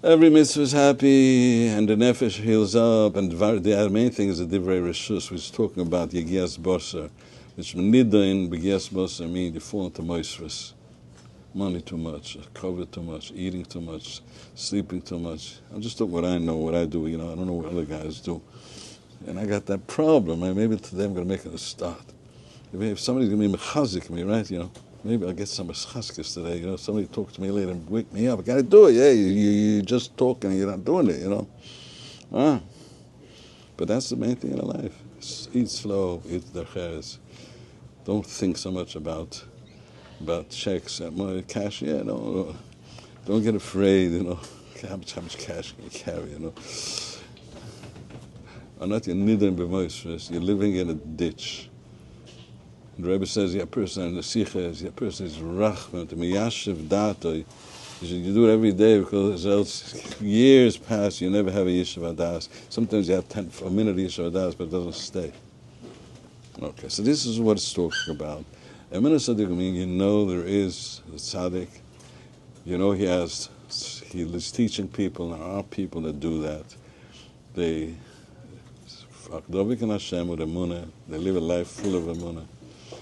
Every mitzvah is happy, and the nefesh heals up, and the main thing is the divrei reshus, which is talking about Yegias Basar, which Nidain, Begias Basar mean you fall into moistus. Money too much, cover too much, eating too much, sleeping too much. I'm just doing what I know, what I do, I don't know what other guys do. And I got that problem, maybe today I'm going to make it a start. If somebody's going to be mechazik me, right, maybe I'll get some chaskis today, somebody talk to me later and wake me up. I got to do it, yeah, you just talking and you're not doing it, But that's the main thing in life. Eat slow, eat dercheres. Don't think so much about checks and money, cash. Yeah, don't get afraid. How much cash can you carry? are not nidin b'moisres. You're living in a ditch. The Rebbe says, "Yeah, person in the sicha is, yeah, person is rachman to miyashiv dato." You do it every day because else years pass, you never have a yeshiva das. Sometimes you have a minute of yeshiva das, but it doesn't stay. Okay, so this is what it's talking about. Eminent Tzadik means you know there is a Tzadik. You know he is teaching people, and there are people that do that. They Dovid and Hashem with emunah. They live a life full of emunah,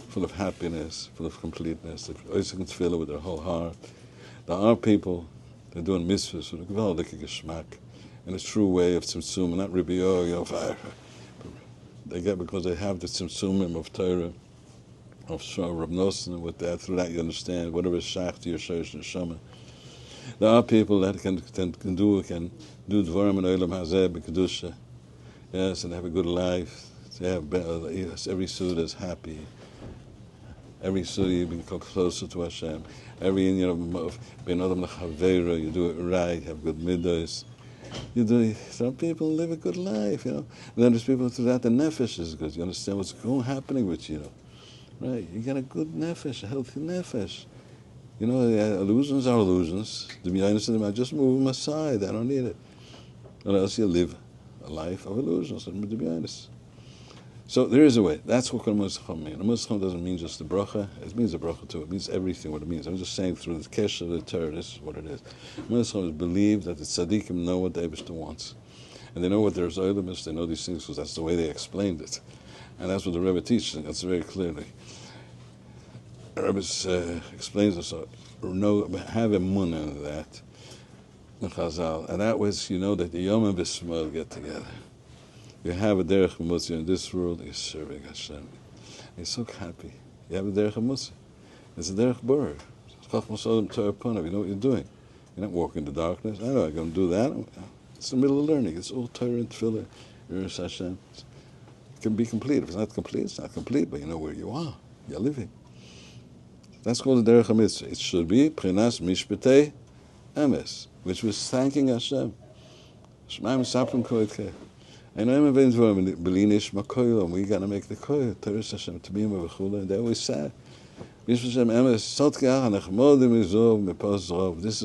full of happiness, full of completeness. They can fill it with their whole heart. There are people that are doing mitzvahs with a gewaldige geschmack in a true way of tzimtzum, not ribio, fire. They get because they have the tzimtzumim of Torah, of Rav Nosson, with that. Through that you understand whatever is shach to your shorish neshama. There are people that can do dvarim and olam hazeh b'kedusha. Yes, and have a good life. They have every suda is happy. Every suda you become closer to Hashem. Every of being adam l'chavera, you do it right. Have good middos. Some people live a good life, And then there's people through that the nefesh is good. You understand what's happening with you, right? You got a good nefesh, a healthy nefesh. Illusions are illusions. I just move them aside. I don't need it. Or else you live a life of illusions. To be honest. So there is a way. That's what Moshe means. Moshe doesn't mean just the bracha. It means the bracha too. It means everything what it means. I'm just saying through the kesh of the Torah, this is what it is. Moshe is believe that the tzaddikim know what the Eibishter wants. And they know what their olam is. They know these things because that's the way they explained it. And that's what the Rebbe teaches. That's very clearly. The Rebbe explains this. Have a munah in that. And that was, that the Yom and B'Shmuel get together. You have a derech hamutzi in this world. You're serving Hashem. You're so happy. You have a derech hamutzi. It's a derech burr. You know what you're doing. You're not walking in the darkness. I know I'm going to do that. It's the middle of learning. It's all Torah and tefillah. Yiras Hashem. It can be complete. If it's not complete, it's not complete. But you know where you are. You're living. That's called the derech hamitzvah. It should be prinas mishpetei emes, which was thanking Hashem. Shemaim saprim koytkeh. And I'm Belinish Makoil, we got to make the koil, Torah Hashem, Tabima V'chula, and they always say, this is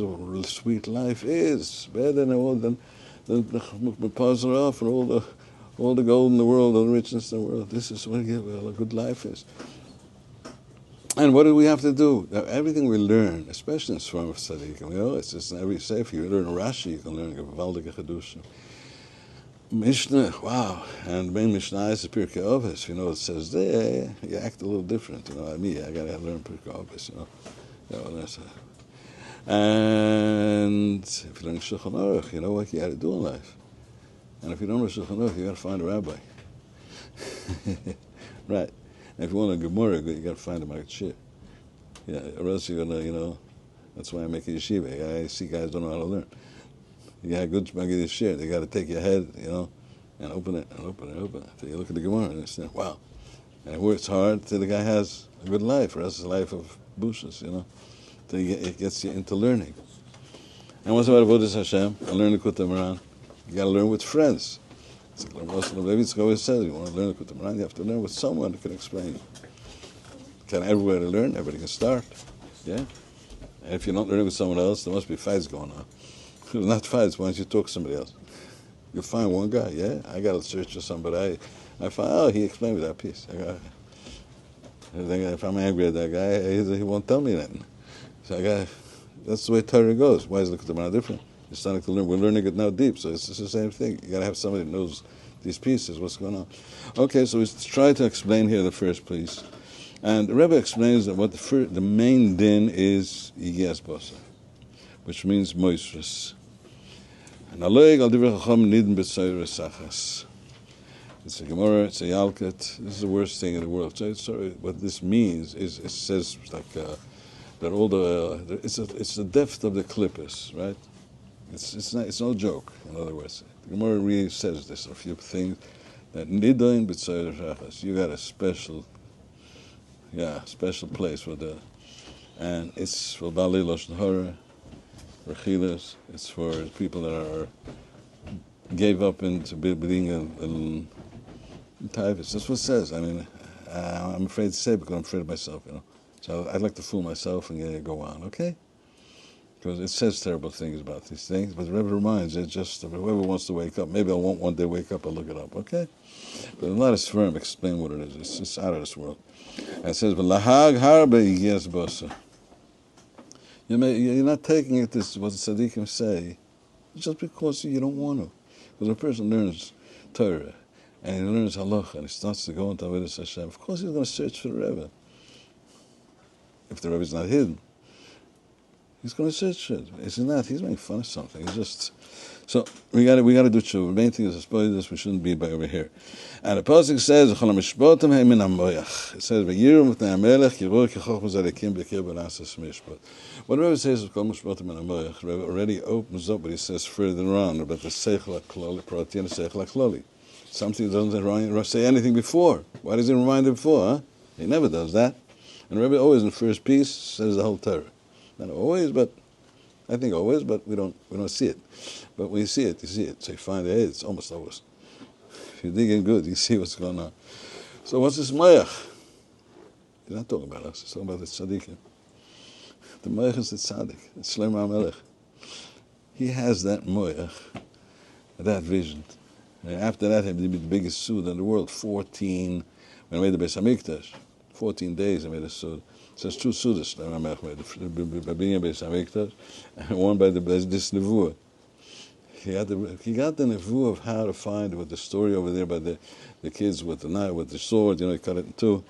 what sweet life is, better than all the Mepazaraf and all the gold in the world, all the richness in the world. This is what a good life is. And what do we have to do? Everything we learn, especially in Swarm of Tzadik, it's just in every sefer. You learn Rashi, you can learn Gevaldige Chedushim. Mishnah, wow, and main Mishnah is Pirkei Avos. It says there, you act a little different. I got to learn Pirkei Avos. And if you learn Shulchan Aruch, you know what you got to do in life. And if you don't know Shulchan Aruch, you got to find a rabbi. Right. And if you want a Gemara, you got to find a Maggid. Yeah, or else you're gonna, that's why I make a yeshiva. I see guys don't know how to learn. You got a good Maggid shir. They got to take your head, and open it, and open it, and open it. So you look at the Gemara and you say, wow. And it works hard till the guy has a good life, or else it's a life of bushes, Till it gets you into learning. And what's about Avodas Hashem? I learn the Kutei Moran. You got to learn with friends. It's like Muslim David always says, you want to learn the Kutei Moran, you have to learn with someone who can explain. Can everybody learn? Everybody can start. Yeah? And if you're not learning with someone else, there must be fights going on. Not fights, why don't you talk to somebody else? You find one guy, I got to search for somebody. I find, he explained me that piece. If I'm angry at that guy, he won't tell me nothing. So that's the way Torah goes. Why is the Kutei Moran different? You're starting to learn. We're learning it now deep, so it's the same thing. You got to have somebody that knows these pieces, what's going on. Okay, so let's try to explain here the first piece. And the Rebbe explains that what the main din is Yigias Basa, which means moistus. And Aloig al divrei chacham nidin b'tzoyre sachas. It's a Gemara, it's a Yalkut. This is the worst thing in the world. So what this means is, it says like that all it's the depth of the clippers, right? It's no joke. In other words, the Gemara really says this. A few things that nidin b'tzoyre sachas. You got a special place for and it's for Bali Lashon Hara. Rechilas, it's for people that are gave up into being a typhus. That's what it says. I mean, I'm afraid to say it because I'm afraid of myself, So I'd like to fool myself and go on, okay? Because it says terrible things about these things, but the Rebbe reminds it just whoever wants to wake up. Maybe I won't one day wake up and look it up, okay? But a lot of Sfarim explain what it is. It's just out of this world. And it says, "V'lahag harbe yes bosa." You're not taking it as what the Tzadikim say just because you don't want to. Because a person learns Torah and he learns halacha and he starts to go into Avodas Hashem, of course he's going to search for the Rebbe. If the Rebbe is not hidden, he's going to search for it. If he's not, he's making fun of something. He's just... So we got to do tshuva. The main thing is to spoil this. We shouldn't be by over here. And the pasuk says, it says, what the Rebbe says is the Rebbe already opens up what he says further on about the seichel hakloli, prati and the seichel hakloli. Something that doesn't say anything before. Why does he remind him before? Huh? He never does that. And the Rebbe always in the first piece says the whole Torah. Not always, but I think always, but we don't see it. But when you see it, you see it. So you find it, it's almost always. If you dig in good, you see what's going on. So what's this mayach? He's not talking about us. He's talking about the tzaddikim. The mayach is the tzaddik. It's Shlomo HaMelech. He has that mayach, that vision. And after that, he did the biggest suda in the world. 14, when he made the Beis HaMikdash. 14 days he made a suda. So there's two sudas that Ramech made, the being a Beis HaMikdash and one by this nevuah. He got the nevuah of how to find with the story over there by the kids with the knife, with the sword, he cut it in two.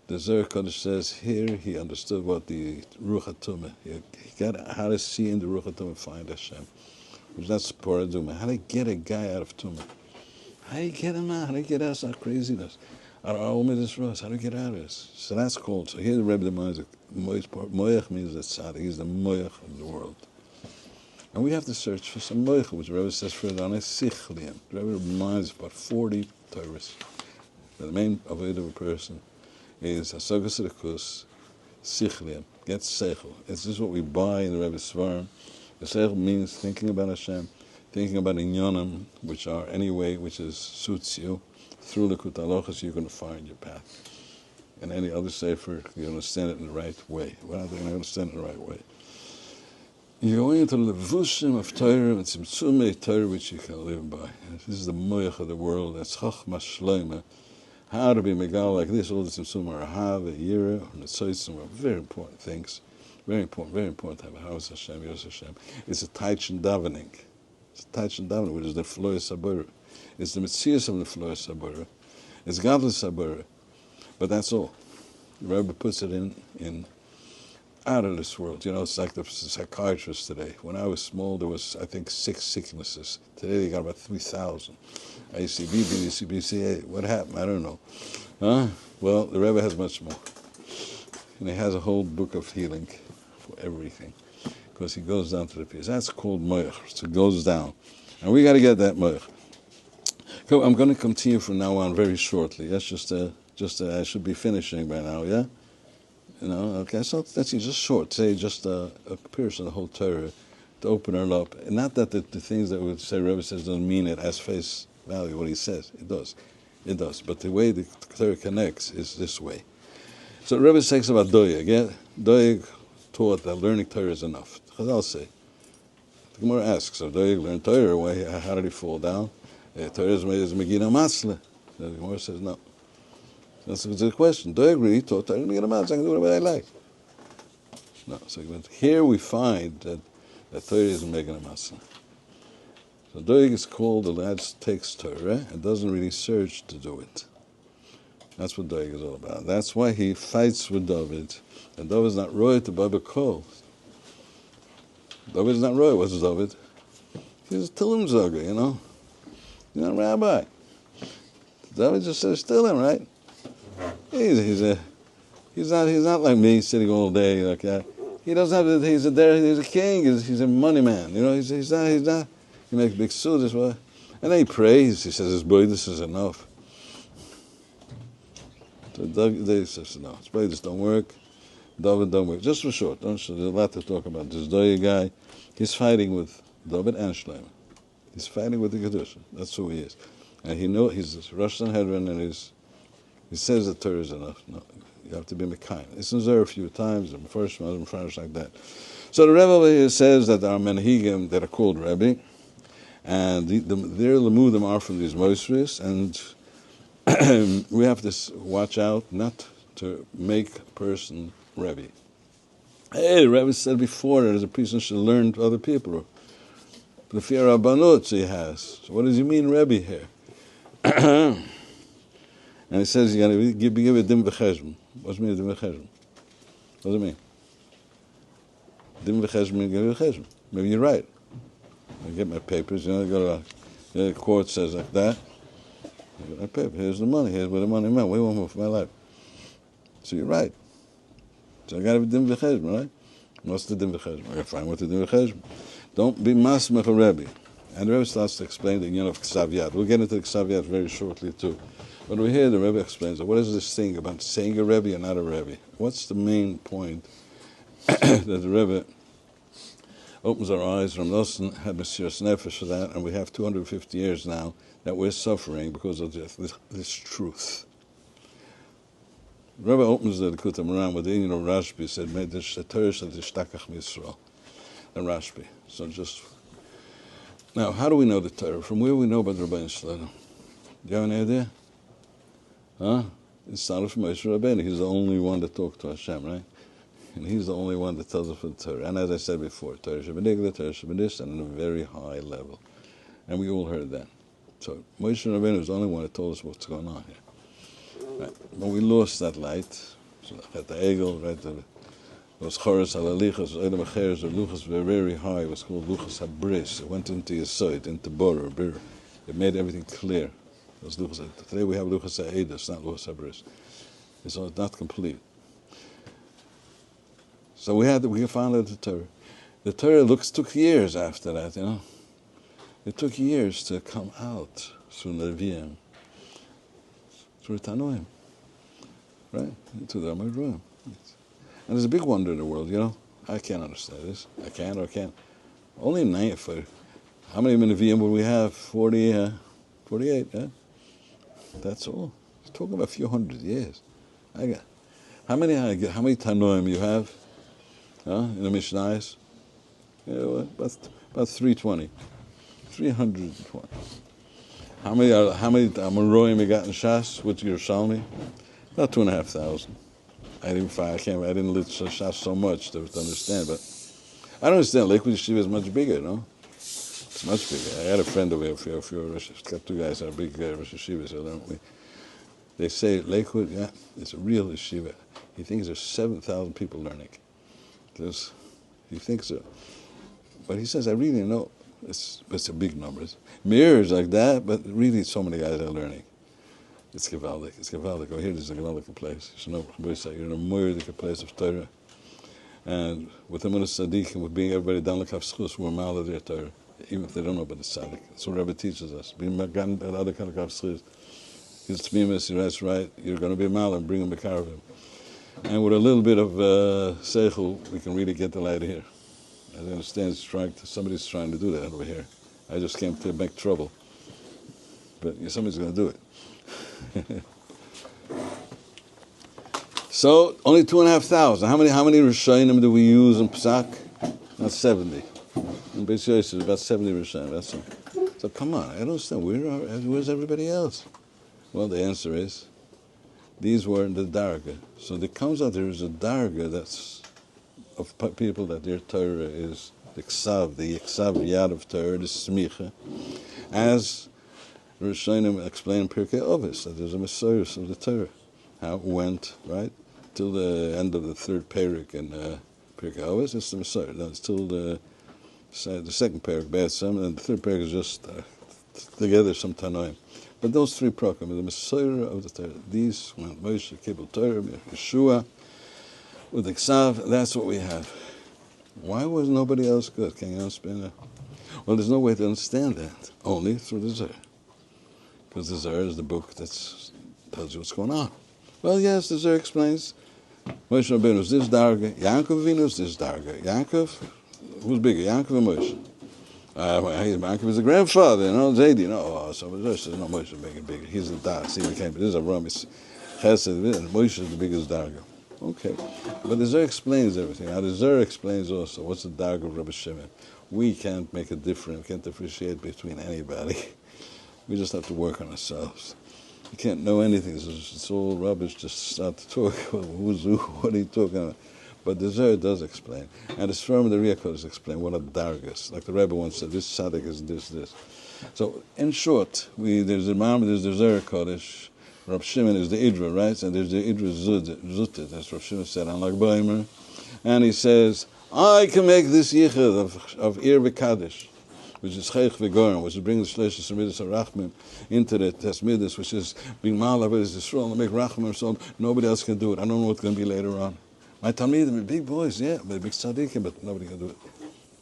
The Zohar Kodesh says here he understood what the Ruach HaTumah, he got how to see in the Ruach HaTumah find Hashem. Which that's Paraduma. How to get a guy out of Tumah. How do you get him out? How do you get out of our craziness? Out of our omidas, how do you get out of this? So that's called, so here the Rebbe demands it. Moyach means that Tzadik, he's the Moyach of the world. And we have to search for some Moyach, which the Rebbe says further on, is Sichlian. The Rebbe reminds about 40 Torahs. The main avodah of a person is Hasagas Rekus, Sichlian, get Seichel. It's just what we buy in the Rebbe's Svarim. The Seichel means thinking about Hashem, thinking about Inyanim, which are any way which suits you. Through the Kutalachas, you're going to find your path. And any other sefer, you understand it in the right way. Well, I think I understand it in the right way. You're going into the levushim of Torah, and tzimtzumei Torah which you can live by. This is the moyach of the world. That's chachma shleima. How to be megal like this? All the tzimtzum are ahava, yira, and the tzotzim are very important things. Very important to have a house Hashem, Yos Hashem. It's a taichin davening. It's a taichin davening, which is the floy sabura. It's the Metzias of the Floor Sabura. It's Gadlus Sabura. But that's all. The Rebbe puts it in out of this world. It's like the psychiatrists today. When I was small, there was, I think, 6 sicknesses. Today, they got about 3,000. ICB, BDC, BCA. What happened? I don't know. Huh? Well, the Rebbe has much more. And he has a whole book of healing for everything. Because he goes down to the piece. That's called Moyach. So it goes down. And we got to get that Moyach. I'm going to continue from now on very shortly. That's just I should be finishing by now, yeah? Okay, so that's just short. Say just a person, the whole Torah, to open it up. And not that the things that would say Rebbe says don't mean it as face value, what he says. It does. But the way the Torah connects is this way. So Rebbe talks about Doeg, yeah? Doeg taught that learning Torah is enough. Chazal say. The Gemara asks, so Doeg learned Torah, how did he fall down? Torah is Megillah Matzle. The Gemara says no. That's a good question. Do I agree? Torah is Megillah Matzle. I can do whatever I like. No. So here we find that Torah is Megillah Matzle. So Doeg is called the lad takes Torah and doesn't really search to do it. That's what Doeg is all about. That's why he fights with Dovid. And Dovid's not roy to Baba Kol. Dovid's not roy. What's Dovid? He's a Tilim Zoga, He's not a rabbi. David just says still him, right? He's not like me sitting all day like that. He doesn't have he's a king, he's a money man, he's not he makes big suit as well. And then he prays, he says, boy, this is enough. So David says, no, boy, this don't work. David don't work. Just for short, there's a lot to talk about. This Doeg guy, he's fighting with David and Shlomo. He's fighting with the Kedusha. That's who he is. And he's Rosh Sanhedrin, and he says that Torah is enough. No, you have to be Mekayim. It's in there a few times, and first and French like that. So the Rebbe over here says that there are Menahigim that are called Rebbe, and their Lemudim are from these Mosris, and we have to watch out not to make a person Rebbe. Hey, the Rebbe said before that as a person should learn to other people. The fear of Banut he has. So what does he mean, Rebbe here? And he says you got to give a dim v'cheshbon. What's the meaning of dim v'cheshbon? What does it mean? Dim v'cheshbon means give v'cheshbon. Maybe you're right. I get my papers. The court says like that. I get my paper. Here's the money. Here's what the money meant. We won't move for my life. So you're right. So I got to be dim v'cheshbon, right? What's the dim v'cheshbon? I got to find what the dim v'cheshbon. Don't be masmech a Rebbe. And the Rebbe starts to explain the union of Ksav Yad. We'll get into the Ksav Yad very shortly too. But we hear the Rebbe explains, what is this thing about saying a Rebbe or not a Rebbe? What's the main point that the Rebbe opens our eyes? Ram Nosson had Mesiras Nefesh for that, and we have 250 years now that we're suffering because of this truth. The Rebbe opens the Likutei Moharan with the union of Rashbi, said, made this Torah shel tishtakach miYisrael. And Rashbi. So just now, how do we know the Torah? From where we know about the Rabbeinu Shlita? Do you have any idea? Huh? It started from Moshe Rabbeinu. He's the only one that talked to Hashem, right? And he's the only one that tells us the Torah. And as I said before, Torah Shabbat, Torah Shabbat, and on a very high level. And we all heard that. So Moshe Rabbeinu is the only one that told us what's going on here. Right? But we lost that light. So at the Egel, right? It was Choros Alalichas, Edom Acheres, or Luchas were very high. It was called Luchas Habris. It went into Yesod, into Borah, Bir. It made everything clear. It was Luchas. Today we have Luchas Ha'edus, not Luchas Habris. It's not complete. So we found out the Torah. The Torah took years after that, you know. It took years to come out through Nevi'im, through Tanoim, right? To the Amaruim. And there's a big wonder in the world, you know. I can't understand this. I can or I can't. Only 9 for how many Nevi'im would we have? 48, yeah? That's all. It's talking about a few hundred years. How many Tanoim you have? In the Mishnayos? Yeah, about 320. 320. How many Amoraim you got in Shas with Yerushalmi? About 2,500. I didn't live Shas so much to understand, but I don't understand. Lakewood Yeshiva is much bigger, no? It's much bigger. I had a friend over here, got 2 guys that are big Rosh Yeshivas, so they say Lakewood, yeah, it's a real yeshiva. He thinks there's 7,000 people learning. He thinks so. But he says, I really know, it's a big number. Mirrors like that, but really so many guys are learning. It's Kivak. It's Kivak. Oh, here there's a Kivak place. You know, you're in a Moirdik place of Torah. And with the Tzadik and with being everybody down like Havschus, we're mal of their Torah, even if they don't know about the Tzadik. That's what Rebbe teaches us. Being Magan and other kind of Havschus. He's Tmimis, that's right. You're going to be mal and bring him the caravan. And with a little bit of seichel, we can really get the light here. I understand somebody's trying to do that over here. I just came to make trouble. But somebody's going to do it. So only 2,500. How many Rishonim do we use in Pesach? Not 70. In Beis Yosef, about 70 Rishonim. So come on, I don't understand. Where's everybody else? Well, the answer is these were in the Darga. So it comes out there is a Darga that's of people that their Torah is the Ksav Yad of Torah, the Smicha, as Rishonim explain Pirkei Avos, that there's a Messiah of the Torah, how it went, right, till the end of the 3rd Perek in Pirkei Avos, it's the Messiah. No, it's till the 2nd Perek, Be'etzem, and the 3rd Perek is just together some Tanoim. But those 3 prokim, the Messiah of the Torah, these, when Moshe, Kibbutz Torah, Yeshua, with the Ksav, that's what we have. Why was nobody else good? Can you understand that? Well, there's no way to understand that, only through the Zohar. Because the Zohar is the book that tells you what's going on. Well, yes, the Zohar explains. Moshe Rabbeinu was this darga, Yaakov Avinu was this darga. Yaakov, who's bigger, Yaakov or Moshe? Yaakov is the grandfather, Zaidi, so Moshe says, no, Moshe make it bigger. He's the das. He became, this is a rum, it's chesed, and Moshe is the biggest darga. Okay, but the Zohar explains everything. Now the Zohar explains also what's the darga of Rabbi Shimon. We can't make a difference, we can't differentiate between anybody. We just have to work on ourselves. You can't know anything. It's all rubbish. Just start to talk. Who's who? What are you talking about? But the Zohar does explain. And the Sfarim and the Riyakodes explain what are dargas. Like the Rebbe once said, this Tzadik is this. So, in short, there's the Zohar Kodesh. Rav Shimon is the Idra, right? And there's the Idra Zutit, as Rav Shimon said, on Lag Baimer. And he says, I can make this yichud of Ir V'Kadosh, which is Chaych V'Gorim, which is bringing the Shlesh Semidas Rachman into the Tesmidas, which is being Malav is Yisrael, and make Rachman, so nobody else can do it. I don't know what's going to be later on. My Talmidim are big boys, yeah, but big tzaddikim, but nobody can do it.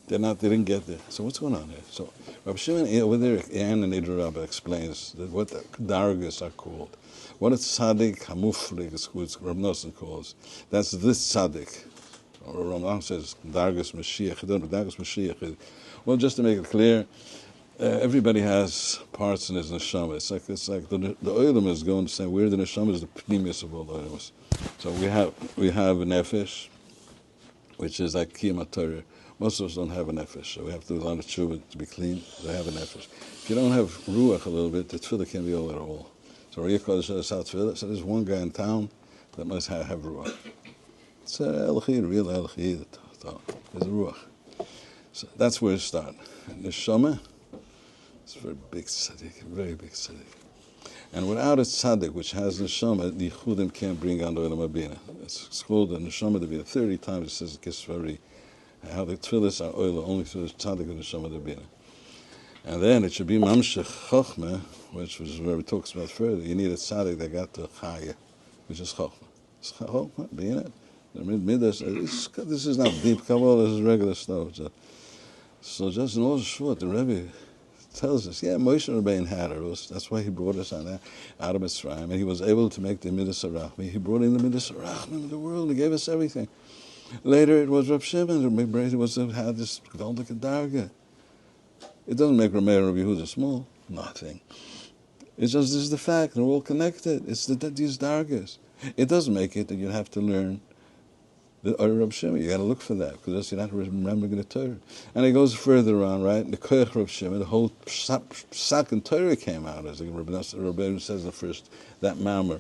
They didn't get there. So what's going on here? So Rabbi Shimon over there, and Idra Rabbah explains that what the dargas are called. What a tzaddik hamuflig is what Rabbi Nosson calls. That's this tzaddik. Or Ramban says dargas Mashiach. Dargas Mashiach. Well, just to make it clear, everybody has parts in his neshama. It's like the oilam is going to say where the neshama is the pnimius of all the oilams. So we have a nefesh, which is like kiyam Torah. Most of us don't have a nefesh, so we have to do a lot of tshuva to be clean. They have a nefesh. If you don't have ruach a little bit, the tefillah can't be all at all. So Riyah Kodesh says out tefillah. So there's one guy in town that must have ruach. It's elchid, real elchid. There's a ruach. So that's where it starts. Neshama, it's a very big tzaddik, very big tzaddik. And without a tzaddik, which has neshama, the chudim can't bring on the olam abina. It's called the neshama devina. 30 times it says kisvari. How the tefillahs are oil only through the tzaddik and neshama devina. And then it should be mamshech chochmah, which was where it talks about further. You need a tzaddik that got the chaya, which is chochmah. It's chochmah, being it. This is not deep kabbalah. This is regular stuff. So just in all short, the Rebbe tells us, yeah, Moshe Rabbeinu had it. That's why he brought us out of Mitzrayim, and he was able to make the Midas HaRachmi. He brought in the Midas HaRachmi of the world. He gave us everything. Later, it was Rav Shimon. Had this Gvaldik Darga. It doesn't make Rameir Rabbi Yehuda small. Nothing. It's just this is the fact. They're all connected. It's these Dargas. It doesn't make it that you have to learn the Rav Shimon. You got to look for that because else you're not remembering the Torah. And it goes further on, right? The Koyach Rav Shimon, the whole Psak and Torah came out as Rabbi says the first that mamar.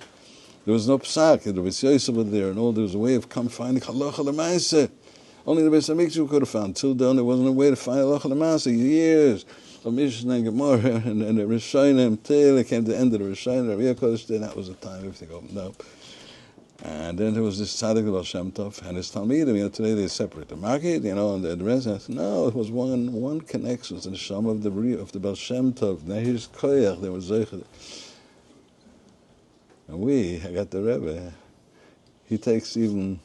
There was no Psak. There was Yosef there, and all there was a way of finding Halacha L'Maaseh. Only the Beis HaMikdash could have found. Till then, there wasn't a way to find Halacha L'Maaseh. Years of Mishnah and Gemara and the Rishonim till it came to the end of the Rishonim. Rabbi Kodesh did. That was the time everything opened up. And then there was this Tzadik Baal Shem Tov and his Talmidim. Today they separate the market, and the rest. No, it was one connection. It's the Neshama of the Baal Shem Tov. Now here's Koyach. There was Zeichel. And I got the Rebbe. He takes even.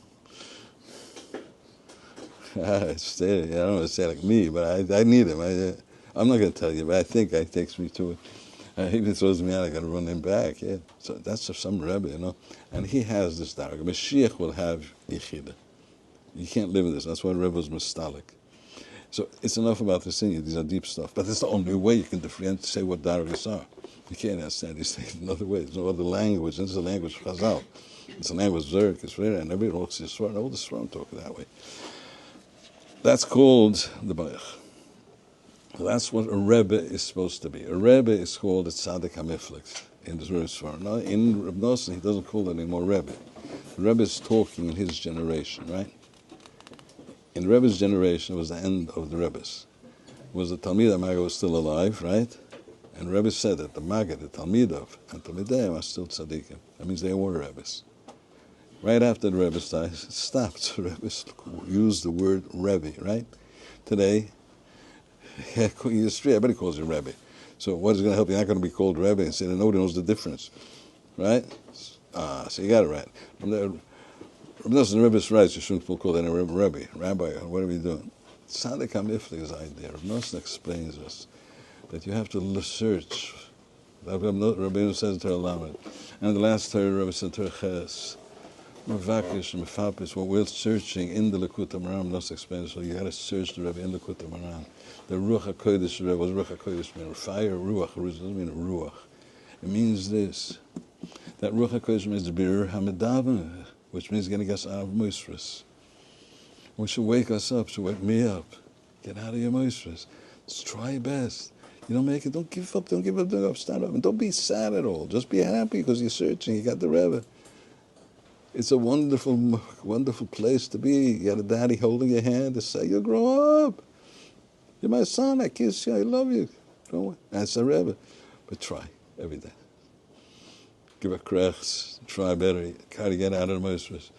I don't want to say like me, but I need him. I'm not going to tell you, but I think he takes me to it. He even throws me out. I got to run him back. Yeah, so that's some Rebbe, And he has this darga. Mashiach will have yichida. You can't live in this. That's why Rebbe was mistalik. So it's enough about this thing. These are deep stuff, but it's the only way you can differentiate, say what dargas are. You can't understand these things another way. There's no other language. This is a language of Chazal. It's a language of Zerk. It's rare, and everybody looks at Swarm. All the Swarm talk that way. That's called the Bayach. That's what a Rebbe is supposed to be. A Rebbe is called a Tzadik HaMiflik in the Swarm. Now, in Reb Nosson, he doesn't call it anymore Rebbe. The Rebbe is talking in his generation, right? In Rebbe's generation, it was the end of the Rebbes. It was the Talmid HaMaggid was still alive, right? And Rebbe said that the Maggid, the Talmidov, and Talmideim are still tzaddikim. That means they were Rebbes. Right after the Rebbe died, it stopped. The Rebbe used the word Rebbe, right? Today, everybody calls you Rebbe. So what is going to help? You're not going to be called Rebbe and say that nobody knows the difference, right? So you got it right. From the Rebbe's right, you shouldn't call that a Rebbe. Rabbi, what are we doing? Tzadik HaMiflik is the idea. Reb Nosson explains us that you have to search. Rabbi says Torah Lamed. And the last Torah, Rebbe said Torah Ches. Mavakish and Mefapis, what we're searching in the Likutei Moharan, let's explain it. So you got to search the Rebbe in the Likutei Moharan. The Ruach HaKodesh Rebbe, was Ruach HaKodesh mean? Fire, Ruach, it doesn't mean Ruach. It means this, that Ruach HaKodesh means Bir HaMedavah, which means getting us out of Moisris. We should wake us up, should wake me up. Get out of your Moisris. Just try your best. You don't make it, don't give up, stand up. And don't be sad at all. Just be happy because you're searching, you got the Rebbe. It's a wonderful, wonderful place to be. You got a daddy holding your hand to say, you grow up. You're my son, I kiss you, I love you. That's a Rebbe. But try every day. Give a krechs, try better, try to get out of the Moisris.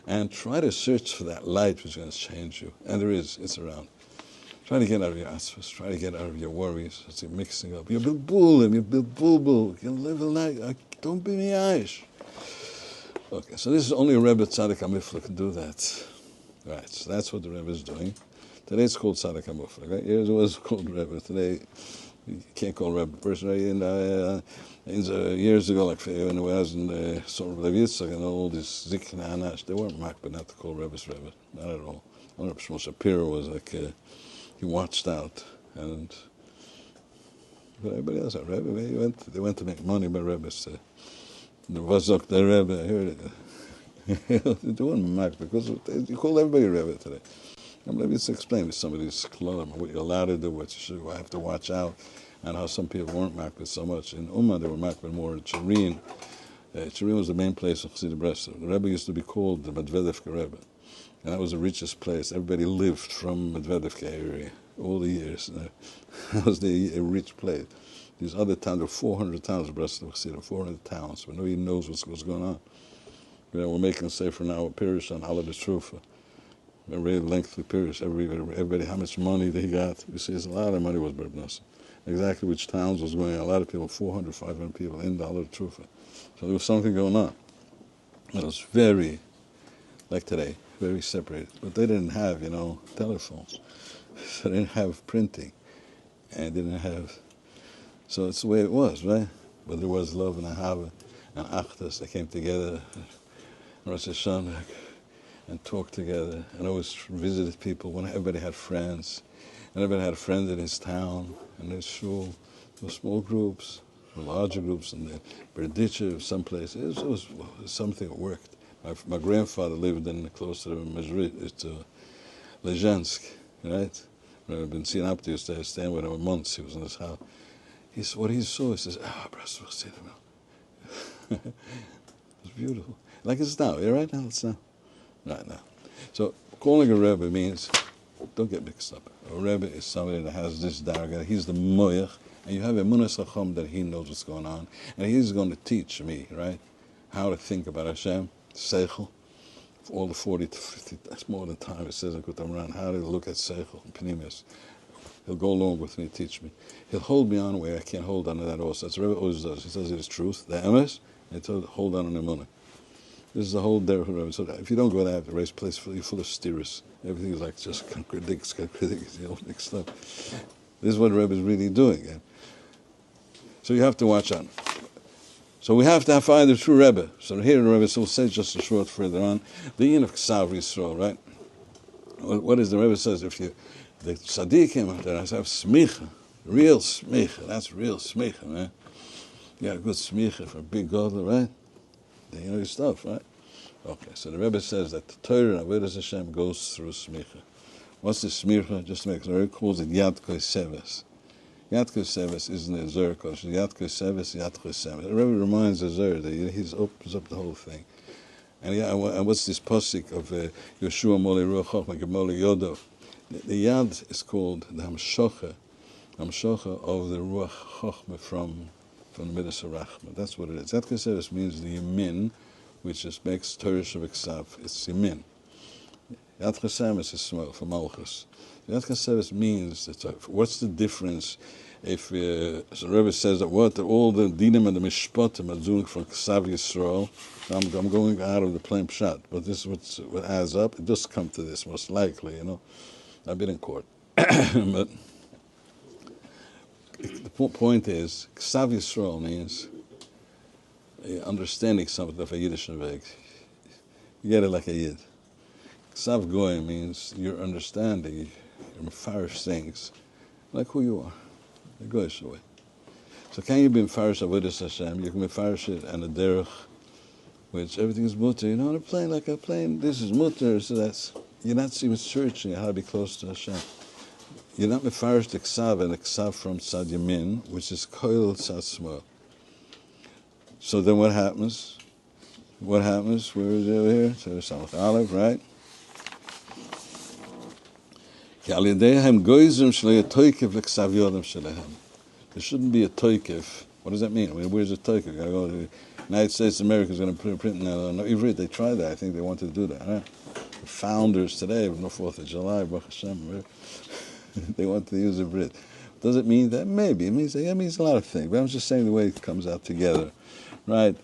And try to search for that light which is going to change you. And there is, it's around. Try to get out of your asfas, try to get out of your worries. It's mixing up. You're bilbulim, you're bilbul. You live a life. Don't be me-aish. Okay, so this is only a Rebbe Tzadik HaMifla can do that. Right, so that's what the Rebbe is doing. Today it's called Tzadik HaMifla. Right? Years it was called Rebbe. Today you can't call Rebbe. Personally, years ago, like when I was in sort of Levitzak and all this Zikna Anash, they weren't marked, but not to call Rebbe's Rebbe. Not at all. Only Shmuel Shapiro was like, he watched out. But everybody else had Rebbe. They went to make money by Rebbe's. The Vazok, the Rebbe, I heard it. They weren't marked because you call everybody Rebbe today. Maybe it's explained to somebody's club what you're allowed to do, what you should have to watch out, and how some people weren't marked with so much. In Ummah, they were marked with more. Chirin was the main place of Chassidus Breslev. The Rebbe used to be called the Medvedevka Rebbe, and that was the richest place. Everybody lived from Medvedevka area all the years. That was a rich place. These other towns, there were 400 towns of Breslev Chassidus, 400 towns, but nobody knows what's going on. We're making, say, for now, a pirish on Ala B'Trufa. A very lengthy period. Everybody, how much money they got. You see, a lot of money was Berb Nosson. Exactly which towns was going on. A lot of people, 400, 500 people in the Ala Trufa. So there was something going on. It was very, like today, very separated. But they didn't have, telephones. So they didn't have printing. And didn't have... So it's the way it was, right? But there was love and ahava and achtas. They came together, Rosh Hashanah, and talked together, and always visited people when everybody had friends. And everybody had a friend in his town, and his shul. There were small groups, larger groups, and the Berditcher, some places. It was something that worked. My grandfather lived in close to Lezhensk, right? I've been seeing up there, staying with him months. He was in his house. What he saw, he says, it was beautiful. Like it's now, right now, it's now. Right now. So calling a Rebbe means, don't get mixed up. A Rebbe is somebody that has this darga. He's the moyach, and you have a munas chacham that he knows what's going on, and he's going to teach me, right, how to think about Hashem, seichel, for all the 40 to 50, that's more than time it says in Likutei Moharan, how to look at seichel, pnimis. He'll go along with me, teach me. He'll hold me on where I can't hold on to that also. That's what Rebbe always does. He says it is truth, the emes, and he tells hold on the emunah. This is the whole derech of Rebbe. So if you don't go there, the race place you're full of steers. Everything is like just contradicts, you know, mixed up. This is what Rebbe is really doing. Yeah? So you have to watch out. So we have to find the true Rebbe. So here the Rebbe will say just a short further on, the yin of Ksav Yisrael, right? What is the Rebbe says? If you, the Tzadikim, there have smicha, real smicha, that's real smicha, man. You got a good smicha for a big gadol, right? You know your stuff, right? Okay, so the Rebbe says that the Torah and Avodas Hashem goes through smicha. What's the smicha? Just to make sure, he calls it Yad Koseves. Yad Koseves isn't a Zer kosher. Yad Koseves, Yad Koseves. The Rebbe reminds the Zer that he opens up the whole thing. And what's this pasuk of Yeshua Moli Ruach Chochma Gemoli Yodo? The Yad is called the Hamshocha of the Ruach Chochma from the Midas Rachma. That's what it is. Yad Koseves means the Yamin, which just makes Torah Shaviksav. It's Yamin. Yad Koseves is small for Malchus. Yad Koseves means, what's the difference if, so the Rebbe says that all the dinim and the mishpatim are doing for Ksav Yisrael. I'm going out of the plain pshat, but this is what adds up. It does come to this, most likely, you know. I've been in court. But the point is, Ksav Yisrael means understanding something of a Yiddish weg. You get it like a yid. Ksav goy means you're understanding, you're mefarish things, like who you are. The goyish way. So can you be mefarish avodas Hashem? You can mefarish it and a derech, which everything is mutter. You know, on a plane, like a plane, this is mutter, so that's, you're not even searching how to be close to Hashem. You're not mefarish the ksav and the ksav from tzad yamin, which is koil tzad shmol. So then what happens? What happens? Where is it over here? So it's Samach Aleph, right? There shouldn't be a toikev. What does that mean? I mean, where's the toikev? Gotta go to the United States of America is going to print now. No, Ivrit, they tried that. I think they wanted to do that. Right? The founders today of no 4th of July, Baruch Hashem, right? They want to use Ivrit. Does it mean that? Maybe. It means a lot of things. But I'm just saying the way it comes out together. Right?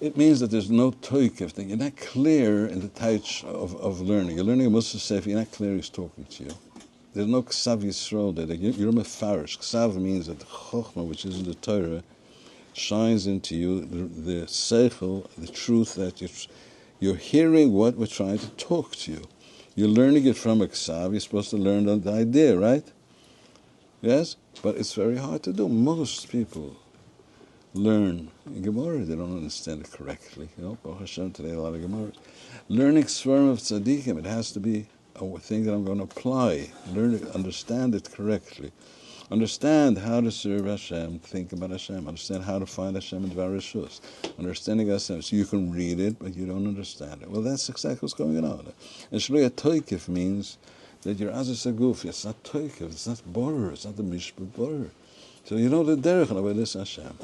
It means that there's no toikev thing. You're not clear in the touch of learning. You're learning a Musaf Sefer, you're not clear he's talking to you. There's no Ksav Yisrael there. You're a mefarish. Ksav means that the Chochmah, which is in the Torah, shines into you the Seichel, the truth that you're hearing what we're trying to talk to you. You're learning it from a Ksav. You're supposed to learn the idea, right? Yes? But it's very hard to do. Most people learn in Gemara, they don't understand it correctly. You know, Baruch Hashem, today a lot of Gemara. Learning Svarim of Tzadikim, it has to be a thing that I'm going to apply. Learn it, understand it correctly. Understand how to serve Hashem, think about Hashem, understand how to find Hashem in Dvar Rishus. Understanding Hashem, so you can read it, but you don't understand it. Well, that's exactly what's going on. And Shloya Toikif means that you're Azis Aguf, it's not Toikif, it's not Borer, it's not the Mishpat Borer. So you know the Derech and Avodas Hashem.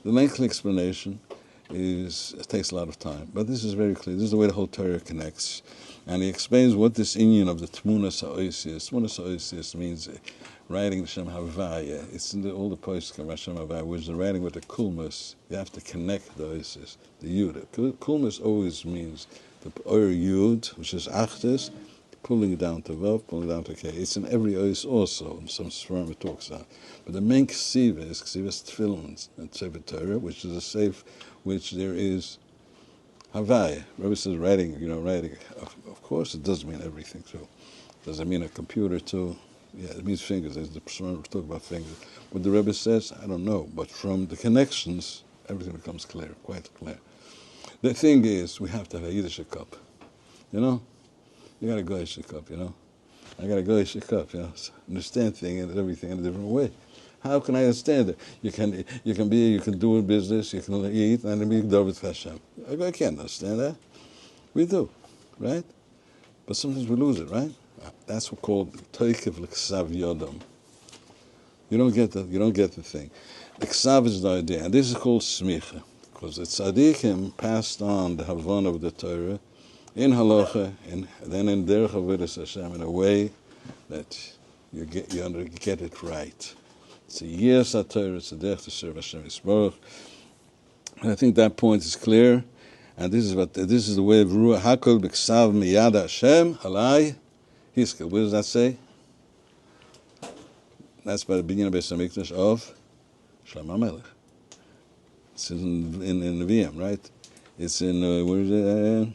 The lengthy explanation it takes a lot of time, but this is very clear. This is the way the whole Torah connects. And he explains what this inyan of the Tmunas HaOisius. Tmunas HaOisius means writing Hashem Havaya. It's in all the posts of Hashem Havaya, which is the writing with the kulmus. You have to connect the Oisius, the Yud. Kulmus always means the Or Yud, which is Achtis, pulling it down to Vav, pulling it down to K. It's in every Ois also, in some Sfarim it talks about. But the main Ksiva is Tefillin and Sefer Torah, which is a safe, which there is Havaya. Rabbi says writing. Of course it does mean everything too. Does it mean a computer too? Yeah, it means fingers. There's the Sfarim talk about fingers. What the Rebbe says, I don't know. But from the connections, everything becomes clear, quite clear. The thing is, we have to have a Yiddish cup. You know? You got to go Yiddish cup, you know? I got to go Yiddish cup, you know? So understand things and everything in a different way. How can I understand it? You can do a business, you can eat, and then be Dovid Hashem. I can't understand that. We do, right? But sometimes we lose it, right? That's what's called Toikev L'Ksav Yodam. You don't get the thing. The Ksav is the idea, and this is called Smicha, because the Tzadikim passed on the Havon of the Torah in Halacha, and then in Derech Avodas Hashem, in a way that you get it right. It's a yes HaTorah, it's a derech to serve Hashem Yisborach. And I think that point is clear, and this is the way of Ruach Hakol B'Ksav Miyad Hashem Halai Hiskel. What does that say? That's by the beginning of Beis HaMikdash of Shlomo HaMelech. It's in the VM, right? It's in where is it?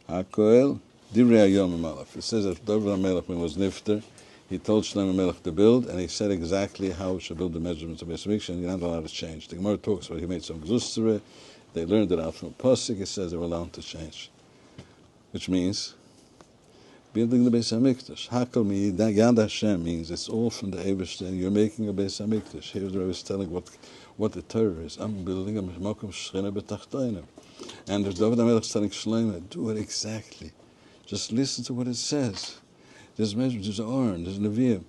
Hakol Divrei Hayom HaMelech. It says that Dovid HaMelech, when he was nifter, he told Shlomo HaMelech to build, and he said exactly how he should build the measurements of Beis HaMikdash, and you're not allowed to change. The Gemara talks about he made some gzustere. They learned it out from a pasuk. It says they were allowed to change, which means building the Beis HaMikdash. Hakol Yad Hashem means it's all from the Eibush, and you're making a Beis HaMikdash. Here the Rebbe is telling what the Torah is. I'm building a Makom Shechina B'Tachtonim. And there's Dovid HaMelech telling Shlomo, do it exactly. Just listen to what it says. There's measurements, there's Aaron, there's Nevi'im.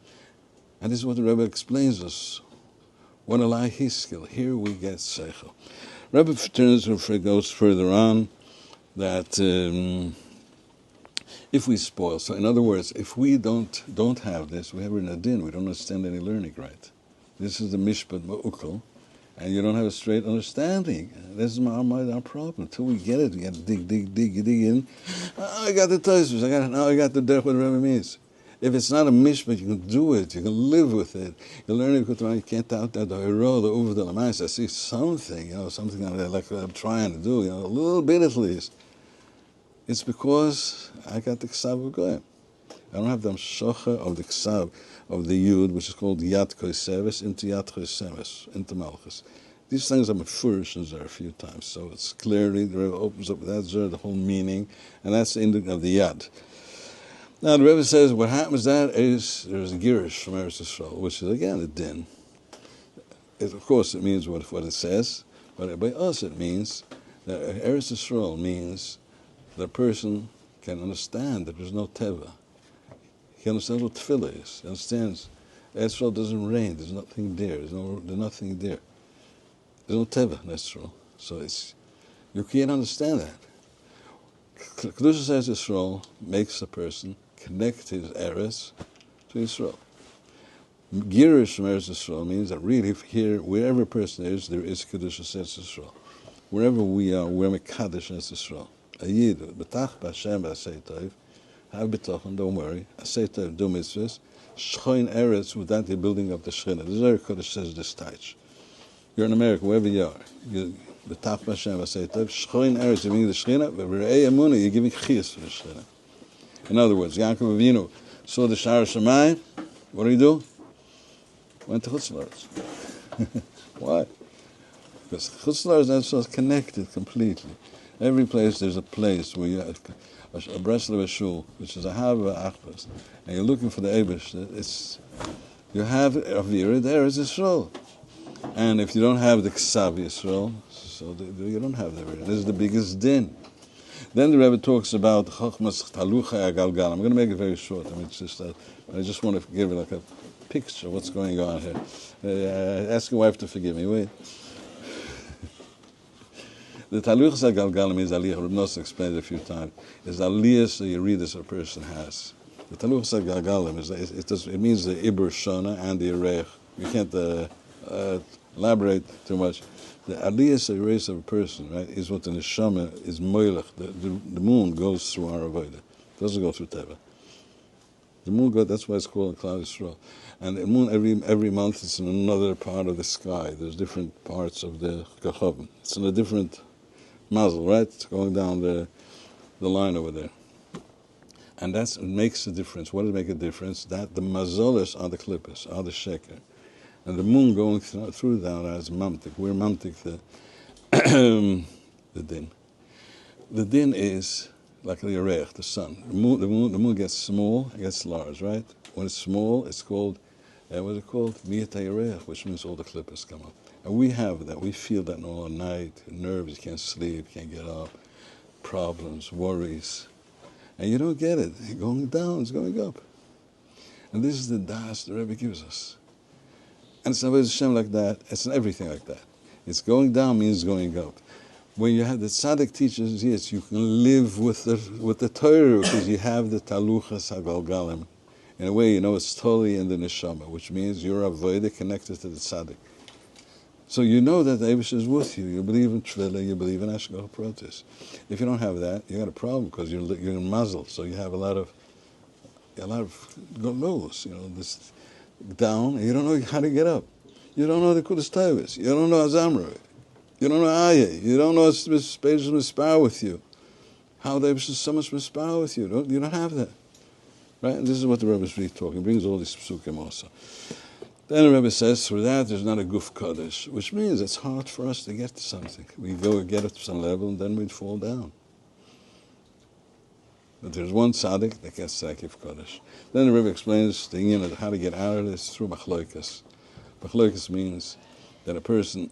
And this is what the Rebbe explains us. What alai hiskel. Here we get Seichel. Rebbe goes further on that if we spoil, so in other words, if we don't have this, we have in a din, we don't understand any learning right. This is the mishpat ma'ukal, and you don't have a straight understanding. This is our problem. Until we get it, we got to dig in. I got the Tosfos. I got the derech what the Rebbe means. If it's not a mishpat, you can do it. You can live with it. You learn it. You can't doubt that the hero, the over the lamais. I see something, something like I'm trying to do, a little bit at least. It's because I got the ksav of goyim. I don't have the amshocha of the ksav of the yud, which is called yad koseves, into yad koseves, into malchus. These things are mefurish in Zer a few times, so it's clearly the Rebbe opens up with that Zer, the whole meaning, and that's the ending of the yad. Now the Rebbe says what happens that is there's a girish from Eretz Yisrael, which is again a din. Of course, it means what it says, but by us it means that Eretz Yisrael means that a person can understand that there's no teva. He understands what tefillah is. He understands Eretz Yisrael doesn't rain. There's nothing there. There's nothing there. There's no teva in Eretz Yisrael. So you can't understand that. Kedusha says Yisrael makes a person connect his Eretz to Yisrael. Girish from Eretz Yisrael means that really here, wherever a person is, there is Kedusha says Yisrael. Wherever we are, we're Mekadosh Eretz Yisrael. A Yid, B'tach b'Hashem b'asei tov, have b'tochen, don't worry, asei tov, do mitzvahs, shchoin Eretz, with that you're building up the Shechina. The Zohar Kodesh says this touch. You're in America, wherever you are, B'tach b'Hashem b'asei tov, shchoin Eretz, you're meaning the Shechina, but v're'ei emunah, you're giving chiyas to the Shechina. In other words, Yaakov Avinu saw the Shar Shemayim, what did he do? Went to Chutz La'aretz. Why? Because Chutz La'aretz is connected completely. Every place there's a place where you have a Breslev shul, which is a Hava Achbas, and you're looking for the Eibush. You have Avira there is Yisrael. And if you don't have the Ksav Yisrael, so you don't have the Avira. This is the biggest din. Then the Rebbe talks about Chochmas Talucha Agalgal. I'm going to make it very short. I just want to give it like a picture of what's going on here. Ask your wife to forgive me. Wait. The Taluchas Agalgal means Aliyah. Reb Nosson explained it a few times. It's Aliyah, so you read this a person has. The Taluchas Agalgal it means the Ibur Shona and the Erech. You can't elaborate too much. The aliyah race of a person, right, is what the neshama is moilech. The moon goes through our avodah. It doesn't go through teva. The moon goes. That's why it's called Klal Yisrael. And the moon every month it's in another part of the sky. There's different parts of the kachavim. It's in a different mazel, right? It's going down the line over there. And it makes a difference. What does make a difference? That the mazolas are the klippos, are the sheker. And the moon going through that as mamtik. We're mamtik the din. The din is like the Yerech, the sun. The moon gets small, it gets large, right? When it's small, it's called, what is it called? Miyat Yerech, which means all the klippos come up. And we have that. We feel that all night. Nerves, you can't sleep, you can't get up. Problems, worries. And you don't get it. It's going down, it's going up. And this is the das the Rebbe gives us. And it's not Hashem like that. It's not everything like that. It's going down means going up. When you have the Tzadik teaches, yes, you can live with the Torah because you have the Taluchas HaGalgalim. In a way, it's totally in the Neshama, which means you're avodah connected to the Tzadik. So you know that the Eibush is with you. You believe in Tefillah, you believe in Ashgah Protis. If you don't have that, you got a problem because you're in Mazel, so you have a lot of lows, this down, and you don't know how to get up. You don't know the Kudas Tavis. You don't know Azamra. You don't know Ayah. You don't know Space Mispar with you. How there is so much Mispar with you. You don't have that. Right? And this is what the Rebbe is really talking. He brings all these psukim also. Then the Rebbe says, through that there's not a guf kodesh, which means it's hard for us to get to something. We go get it to some level, and then we'd fall down. But there's one tzaddik that gets Sakif Kodesh. Then the Rebbe explains how to get out of this through machloikas. Machloikas means that a person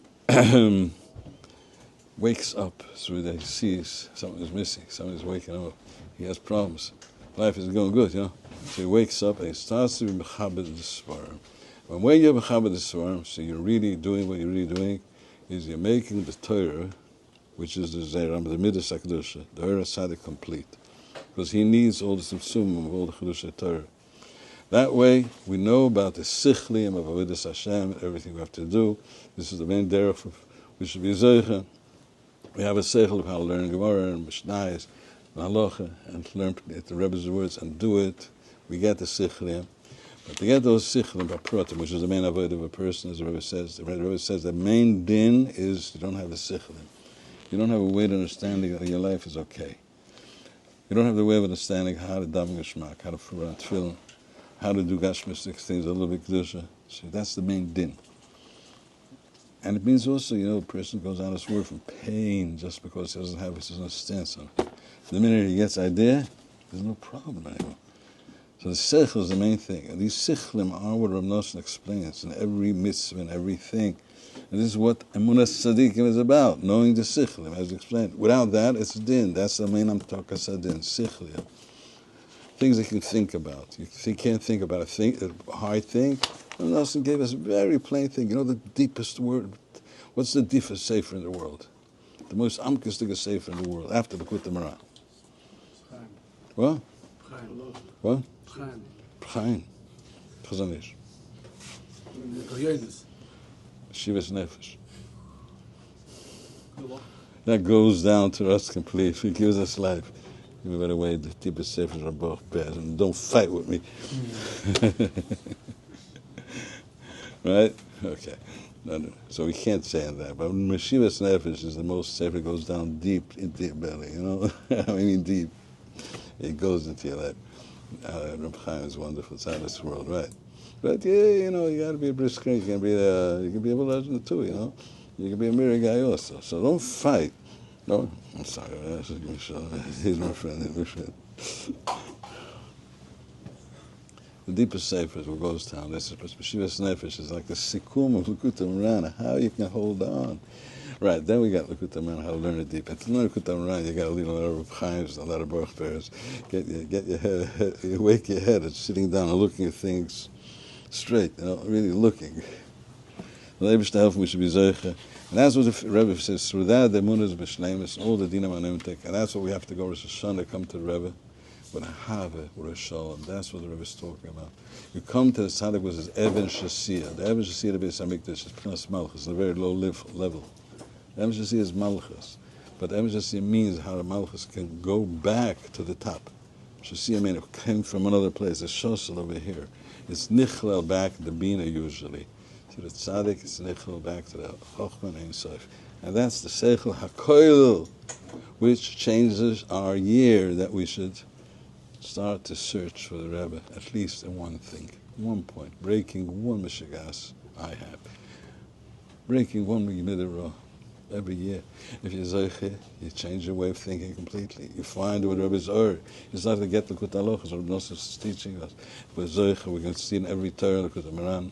wakes up through that he sees something is missing, something is waking up. He has problems. Life is going good, So he wakes up and he starts to be mechabed the svarim. When you're mechabed the svarim, so you're really doing what you're really doing, is you're making the Torah, which is the Zeram, the Midas HaKadusha, the Torah Tzadik complete. Because he needs all the Tzimtzumim of all the Chiddushei Torah. That way, we know about the Sichlim of Avodas Hashem, everything we have to do. This is the main derech we should be Zeicha. We have a Seichel of how to learn Gemara and Mishnayos and Halacha and learn the Rebbe's words and do it. we get the sichlim. But to get those sichlim baprotim, which is the main avoid of a person, as the Rebbe says, the main din is you don't have the sichlim. You don't have a way of understanding that your life is okay. You don't have the way of understanding how to daven geschmack, how to furah tefillin, how to do gashmistic things, a little bit kedusha. So that's the main din. And it means also, a person goes out of his world from pain just because he doesn't understand something. The minute he gets idea, there's no problem anymore. So the seichel is the main thing. And these sichlim are what Rav Nosson explains in every mitzvah and everything. And this is what Emunas Tzadikim is about, knowing the sichlim, as explained. Without that, it's din. That's the main Amtaka Sadin, sichlim. Things that you think about. You can't think about a hard thing. Rav Nosson gave us a very plain thing. The deepest word. What's the deepest sefer in the world? The most amkistic sefer in the world, after the Kut Moran. What? What? Chaim. Chazanish. Shivas Nefesh. That goes down to us completely. It gives us life. Give me by the way, the deepest sefers are both bad, and don't fight with me. Right? Okay. No. So we can't say that. But Shivas Nefesh is the most sefer, goes down deep into your belly, I mean deep. It goes into your life. Reb Chaim is wonderful. It's out of this world, right? But you got to be a brisk. You can be a legend too. You can be a mirror guy also. So don't fight. No, I'm sorry. He's my friend. The deepest sefer is what goes down. This is Shivas Nefesh is like the sikum of Likutei Moharan. How you can hold on. Right, then we got Likutei Moharan, how to learn it deep. And to learn Likutei Moharan, you got to lead a lot of Chaims, a lot of Baruch Bears. Get your head, wake your head at sitting down and looking at things straight, really looking. The Leibish to help we should be Zeicha. And that's what the Rebbe says, through that, the Emunah is B'Shleimus, all the Dinam Anemtek. And that's what we have to go Rosh Hashanah, come to the Rebbe, with a Have, with a Shalom. That's what the Rebbe is talking about. You come to the Tzadik, which is Even Shasiyah. The Even Shasiyah, the Beis HaMikdash, is Pnas Malchus, a very low level. Emshasi is Malchus, but Emshasi means how the Malchus can go back to the top. Shasi, it came from another place. It's Shosel over here. It's Nichlel back the Bina usually. To the Tzadik, it's Nichlel back to the Chochman Ein Sof. And that's the Seichel HaKoil, which changes our year that we should start to search for the Rebbe, at least in one thing, one point, breaking one Meshigas I have. Breaking one Midah every year. If you're Zeiche, you change your way of thinking completely. You find what Rebbe's You start to get the Likutei Halachos, as Rebbe Nosson is teaching us. With Zeiche, we can see in every Torah, Likutei Moharan.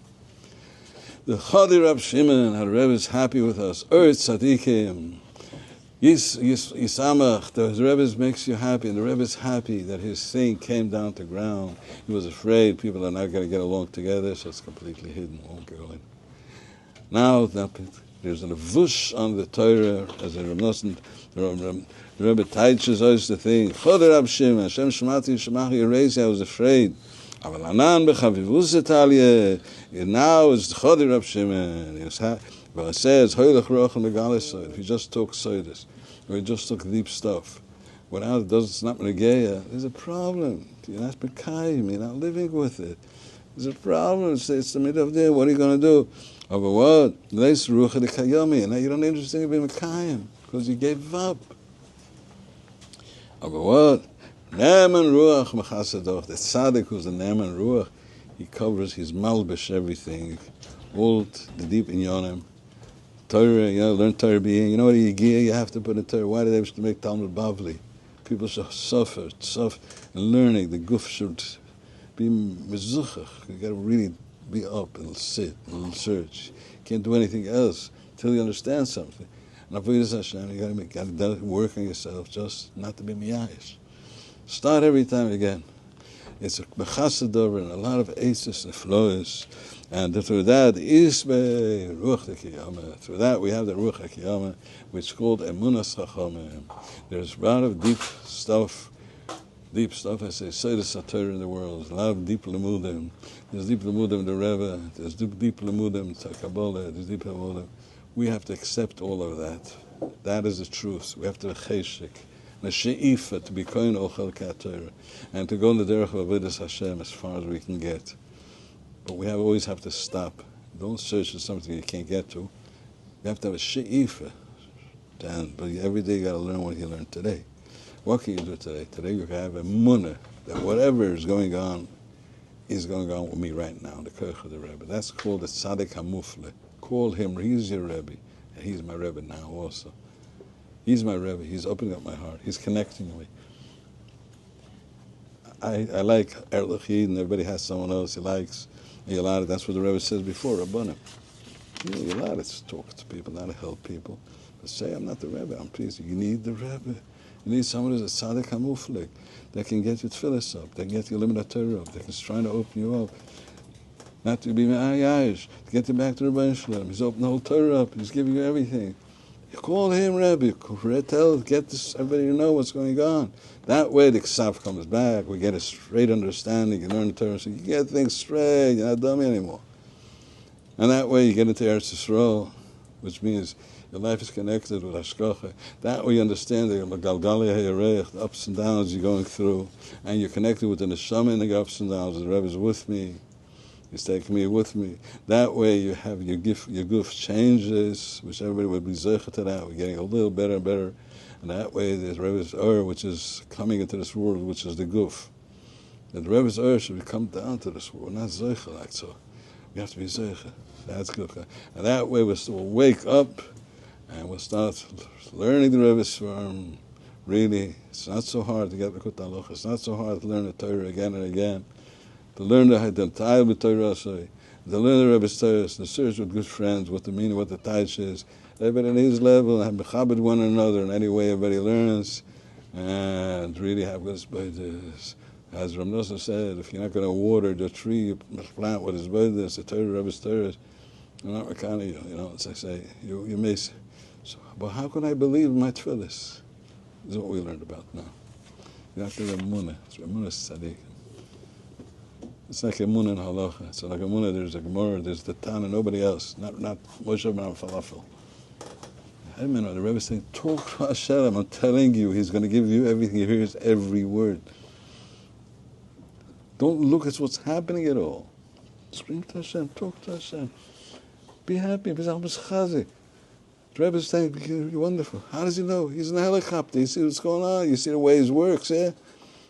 The Chadi Rab Shimon, how the Rebbe is happy with us. Tzadikim. Yisamach, the Rebbe makes you happy, and the Rebbe is happy that his thing came down to ground. He was afraid people are not going to get along together, so it's completely hidden, won't go in. Now, there's an avush on the Torah, as a Rebbe Nosson, the Rebbe teaches us the thing. Chodi Rab Shimon, Hashem Shemati Shemach Yerezi, I was afraid. Aval Anan b'chavivus etalye. Now it's Chodi Rab Shimon. But it says, Hoylech Rochel Megalesoid. If you just talk Soidus, or you just talk deep stuff, without it, it's not Menegeya, there's a problem. You're not Mekayim, you're not living with it. There's a problem. It's the middle of the day. What are you going to do? But what? Leis Rucha de Kayomi. And now you don't interested in being Mekayim because you gave up. But what? Neman Ruach Mechasadoch. The Tzadik who's the Neman Ruach, he covers his malbish everything, all the deep in Yonim. Torah, learn Torah being. You know what you have to put in Torah. Why did they have to make Talmud Bavli? People should suffer, and learning. The guf should be mezuchach. You got to really be up and sit and search. You can't do anything else until you understand something. And Avodas Hashem, you got to work on yourself, just not to be miyayish. Start every time again. It's a mechasador and a lot of aces and flows. And through that, through that we have the Ruach HaKiyama, which is called Emunas Chachamim. There's a lot of deep stuff, I say, Seidas HaTorah in the world. There's a lot of deep Limudim. There's deep Limudim in the Rebbe, there's deep Limudim in Kabbalah, there's deep Limudim. We have to accept all of that. That is the truth. We have to cheshik. and a she'ifa to be kohen ochel Torah, and to go in the derech of avodas Hashem as far as we can get. But we always have to stop. Don't search for something you can't get to. You have to have a she'ifa. But every day you got to learn what you learned today. What can you do today? Today you can have a munah that whatever is going on with me right now, the Koch of the Rebbe. That's called the Tzadik HaMufle. Call him, he's your Rebbe, and he's my Rebbe now also. He's my Rebbe, he's opening up my heart, he's connecting me. I like Erlich Yid, and everybody has someone else he likes. And you're allowed, that's what the Rebbe says before, Rabbanim. You're allowed to talk to people, not to help people. But say, I'm not the Rebbe, I'm pleased. You need the Rebbe. You need someone who's a Tzadik HaMufle that can get your tefillas up, that can get your limit Torah up, that can try to open you up. Not to be ma'ayayish, to get you back to Rabbi Shlita. He's opened the whole Torah up, he's giving you everything. You call him Rebbe, get this, everybody to know what's going on. That way the Ksaf comes back, we get a straight understanding, you learn the Torah, so you get things straight, you're not dummy anymore. And that way you get into Eretz Yisrael, which means your life is connected with Hashgacha. That way you understand the Galgali HaYarech, the ups and downs you're going through, and you're connected with the Neshama in the ups and downs. The Rebbe's with me, he's taking me with me. That way you have your guf changes, which everybody would be zeicha to that. We're getting a little better and better. And that way there's Rebbe's which is coming into this world, which is the guf. And the Rebbe's should come down to this world, not zeicha like so. We have to be zeicha. That's good. And that way we'll wake up, and we'll start learning the Rebbe's form. Really, it's not so hard to get the Kut Halacha. It's not so hard to learn the Torah again and again. To learn the Tayl with Torah, to learn the Rebbe's Torah, to search with good friends what the meaning, what the Taish is. Everybody on his level, have mechabed one another in any way everybody learns, and really have good spiders. As Ram Nosson said, if you're not going to water the tree, you must plant what is spiders, the Torah, Rebbe's Torah. You're not Rakani, you know, as I say, you may say, so, but how can I believe in my tefillas? This is what we learned about now. You have to have Emunah. It's Emunah Tzadik. It's like Emunah and Halacha. It's like Emunah, there's a Gemara, there's the Tana, nobody else. Not Moshe Rabbeinu Falafel. I mean, the Rebbe is saying, talk to Hashem. I'm telling you, he's going to give you everything. He hears every word. Don't look at what's happening at all. Scream to Hashem, talk to Hashem. Be happy, be chazik. The Rebbe is saying, you're wonderful. How does he know? He's in a helicopter. You see what's going on? You see the way he works, yeah?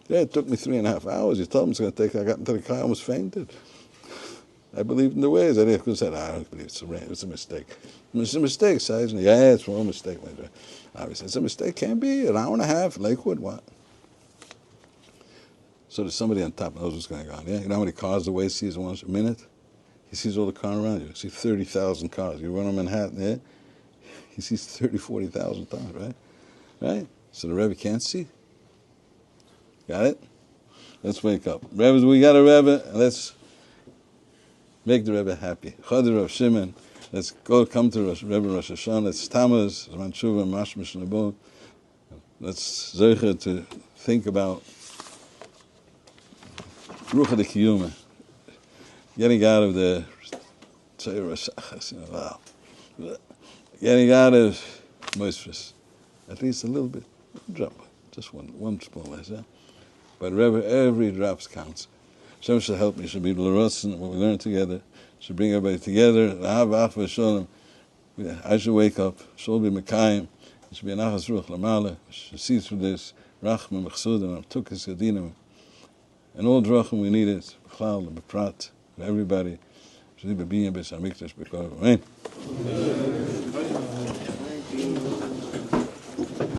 Yeah, it took me 3.5 hours. You told him it's going to take, I got into the car, I almost fainted. I believed in the ways. I didn't say, I don't believe it's a mistake. It's a mistake, says. Yeah, it's a mistake. Obviously, it's a mistake. Can't be. An hour and a half, Lakewood, what? So there's somebody on top knows what's going on. Yeah, you know how many cars the way sees once a minute? He sees all the cars around you. You see 30,000 cars. You run on Manhattan, yeah? He sees 30,000, 40,000 times, right? Right? So the Rebbe can't see. Got it? Let's wake up. Rebbe, we got a Rebbe, and let's make the Rebbe happy. Chadir Rav Shimon. Let's come to Rebbe Rosh Hashanah. Let's Tammuz, Zman Tshuva, Mashmish Nebo. Let's zeicha to think about Ruach HaKiyumah. Getting out of the getting out of Mosfus. At least a little bit. Drop. Just one spoon less, yeah? But Rebbe, every drop counts. Hashem should help me. Should be l'rotzen, what we learn together. Should bring everybody together. I should wake up. Should be Mekayim. It should be an achas ruach lamala. Should see through this. Rachma mechsudim. Tukis yadinim. And all drachim we need it. B'chlal, b'prat. Everybody should be being beside Mikdash. Amen.